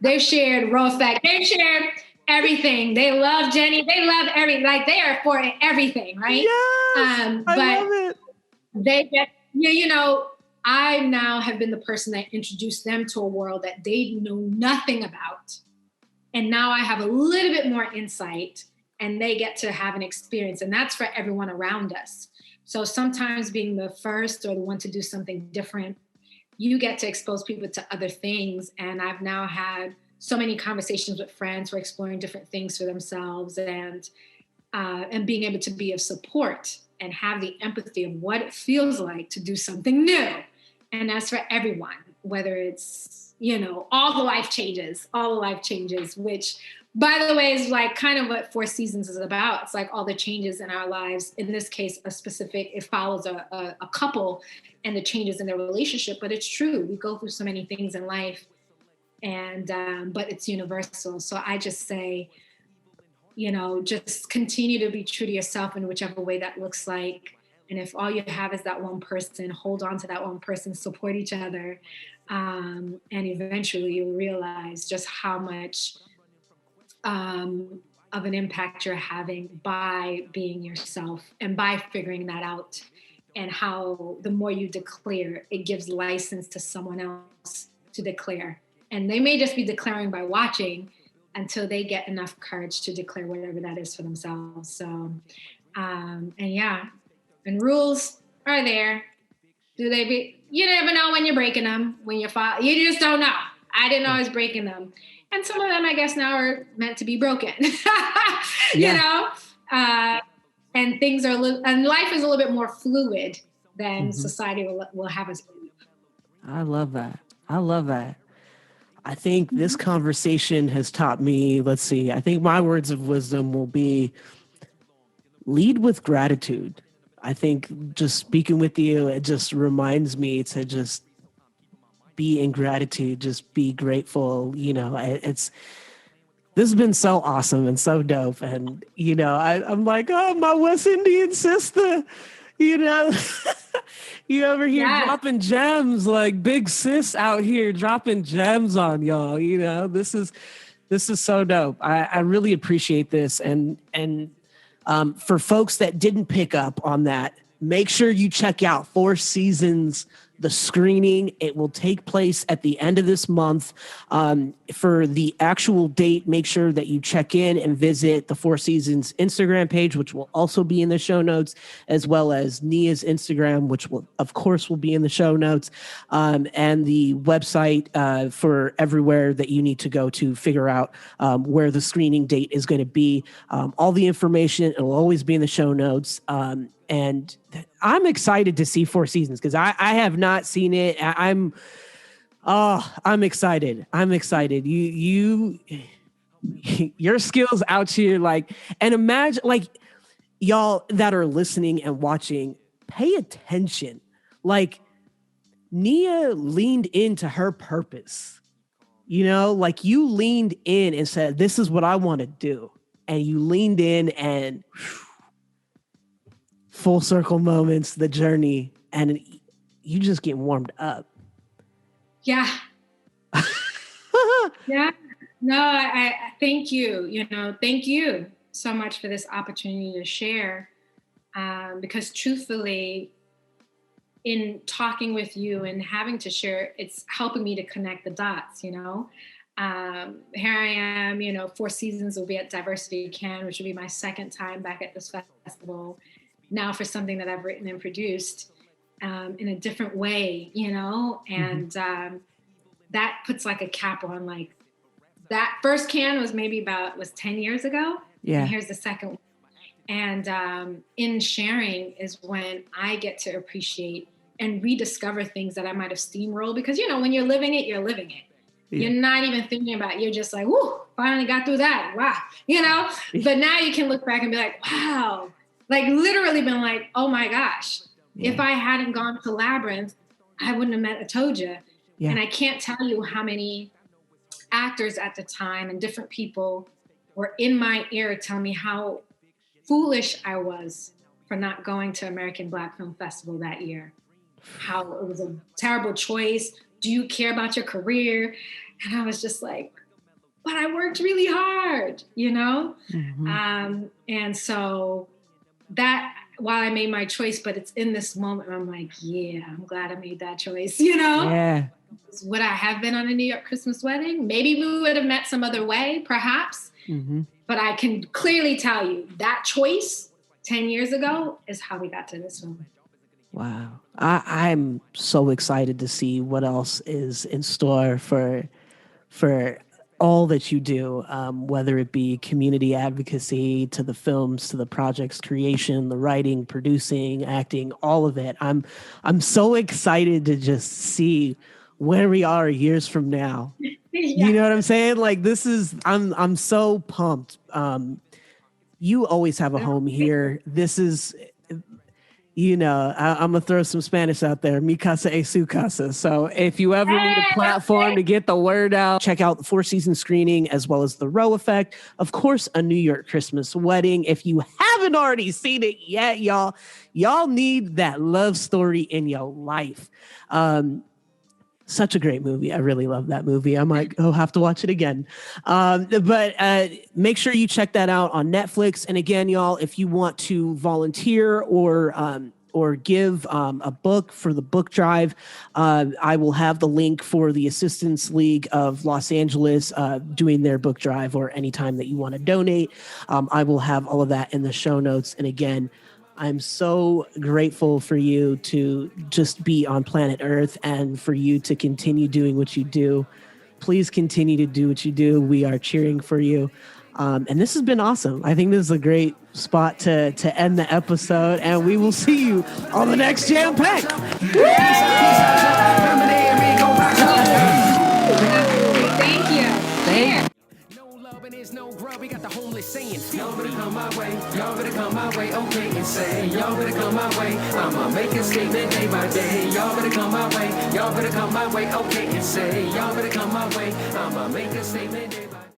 They've shared Raw Fact. They've shared everything. They love Jenny. They love everything. Like, they are for everything, right?
Yes,
but
I love it.
They get, I now have been the person that introduced them to a world that they know nothing about. And now I have a little bit more insight, and they get to have an experience. And that's for everyone around us. So sometimes being the first or the one to do something different, you get to expose people to other things. And I've now had so many conversations with friends who are exploring different things for themselves, and being able to be of support and have the empathy of what it feels like to do something new. And that's for everyone, whether it's, all the life changes, which, by the way, is like kind of what Four Seasons is about. It's like all the changes in our lives. In this case, it follows a couple and the changes in their relationship, but it's true. We go through so many things in life, and but it's universal. So I just say, just continue to be true to yourself in whichever way that looks like. And if all you have is that one person, hold on to that one person, support each other. And eventually you'll realize just how much of an impact you're having by being yourself and by figuring that out. And how the more you declare, it gives license to someone else to declare. And they may just be declaring by watching until they get enough courage to declare whatever that is for themselves. So, and rules are there. You never know when you're breaking them, when you just don't know. I didn't know I was breaking them. And some of them, I guess, now are meant to be broken, and things are and life is a little bit more fluid than society will have us believe.
I love that. I love that. I think this conversation has taught me, let's see, I think my words of wisdom will be lead with gratitude. I think just speaking with you, it just reminds me to just be in gratitude, just be grateful. You know, this has been so awesome and so dope. And, you know, I'm like, oh, my West Indian sister, you know, you over here dropping gems, like big sis out here dropping gems on y'all. You know, this is so dope. I really appreciate this. And for folks that didn't pick up on that, make sure you check out Four Seasons, the screening. It will take place at the end of this month. For the actual date, make sure that you check in and visit the Four Seasons Instagram page, which will also be in the show notes, as well as Nia's Instagram, which will, of course, will be in the show notes, and the website for everywhere that you need to go to figure out where the screening date is going to be. All the information, it will always be in the show notes. And I'm excited to see Four Seasons because I have not seen it. I'm excited. I'm excited. Your skills out here, like, and imagine, like, y'all that are listening and watching, pay attention. Like, Nia leaned into her purpose. You know, like, you leaned in and said, this is what I want to do. And you leaned in and full circle moments, the journey, and you just get warmed up.
Yeah. Yeah. No, I thank you. You know, thank you so much for this opportunity to share. Because truthfully, in talking with you and having to share, it's helping me to connect the dots, you know. Here I am, you know, Four Seasons will be at Diversity Can, which will be my second time back at this festival. Now for something that I've written and produced in a different way, you know, and that puts like a cap on, like, that first can was maybe was 10 years ago. Yeah. And here's the second one. And in sharing is when I get to appreciate and rediscover things that I might have steamrolled, because, you know, when you're living it, you're living it. Yeah. You're not even thinking about it. You're just like, whoo, finally got through that. Wow. You know, but now you can look back and be like, wow. Like, literally been like, oh my gosh, if I hadn't gone to Labyrinth, I wouldn't have met Atoja. Yeah. And I can't tell you how many actors at the time and different people were in my ear telling me how foolish I was for not going to American Black Film Festival that year. How it was a terrible choice. Do you care about your career? And I was just like, but I worked really hard, you know? And so that, while I made my choice, but it's in this moment, I'm like, yeah, I'm glad I made that choice, you know? Yeah. Would I have been on a New York Christmas wedding? Maybe we would have met some other way, perhaps. But I can clearly tell you that choice 10 years ago is how we got to this moment.
Wow. I'm so excited to see what else is in store for all that you do, whether it be community advocacy, to the films, to the project's creation, the writing, producing, acting, all of it. I'm so excited to just see where we are years from now. You know what I'm saying? Like, I'm so pumped. You always have a home here. This is, you know, I'm going to throw some Spanish out there. Mi casa es su casa. So if you ever need a platform to get the word out, check out the Four Seasons screening, as well as the Row Effect. Of course, A New York Christmas Wedding. If you haven't already seen it yet, y'all need that love story in your life. Such a great movie. I really love that movie. I might have to watch it again. But make sure you check that out on Netflix. And again, y'all, if you want to volunteer or give a book for the book drive, I will have the link for the Assistance League of Los Angeles doing their book drive, or anytime that you want to donate. I will have all of that in the show notes. And again, I'm so grateful for you to just be on planet Earth and for you to continue doing what you do. Please continue to do what you do. We are cheering for you. And this has been awesome. I think this is a great spot to end the episode, and we will see you on the next Jam Pack.
Thank you.
Thank
There's no grub, we got the homeless saying, y'all better come my way, y'all better come my way, okay, and say, y'all better come my way, I'ma make a statement day by day, y'all better come my way, y'all better come my way, okay, and say, y'all better come my way, I'ma make a statement day by day.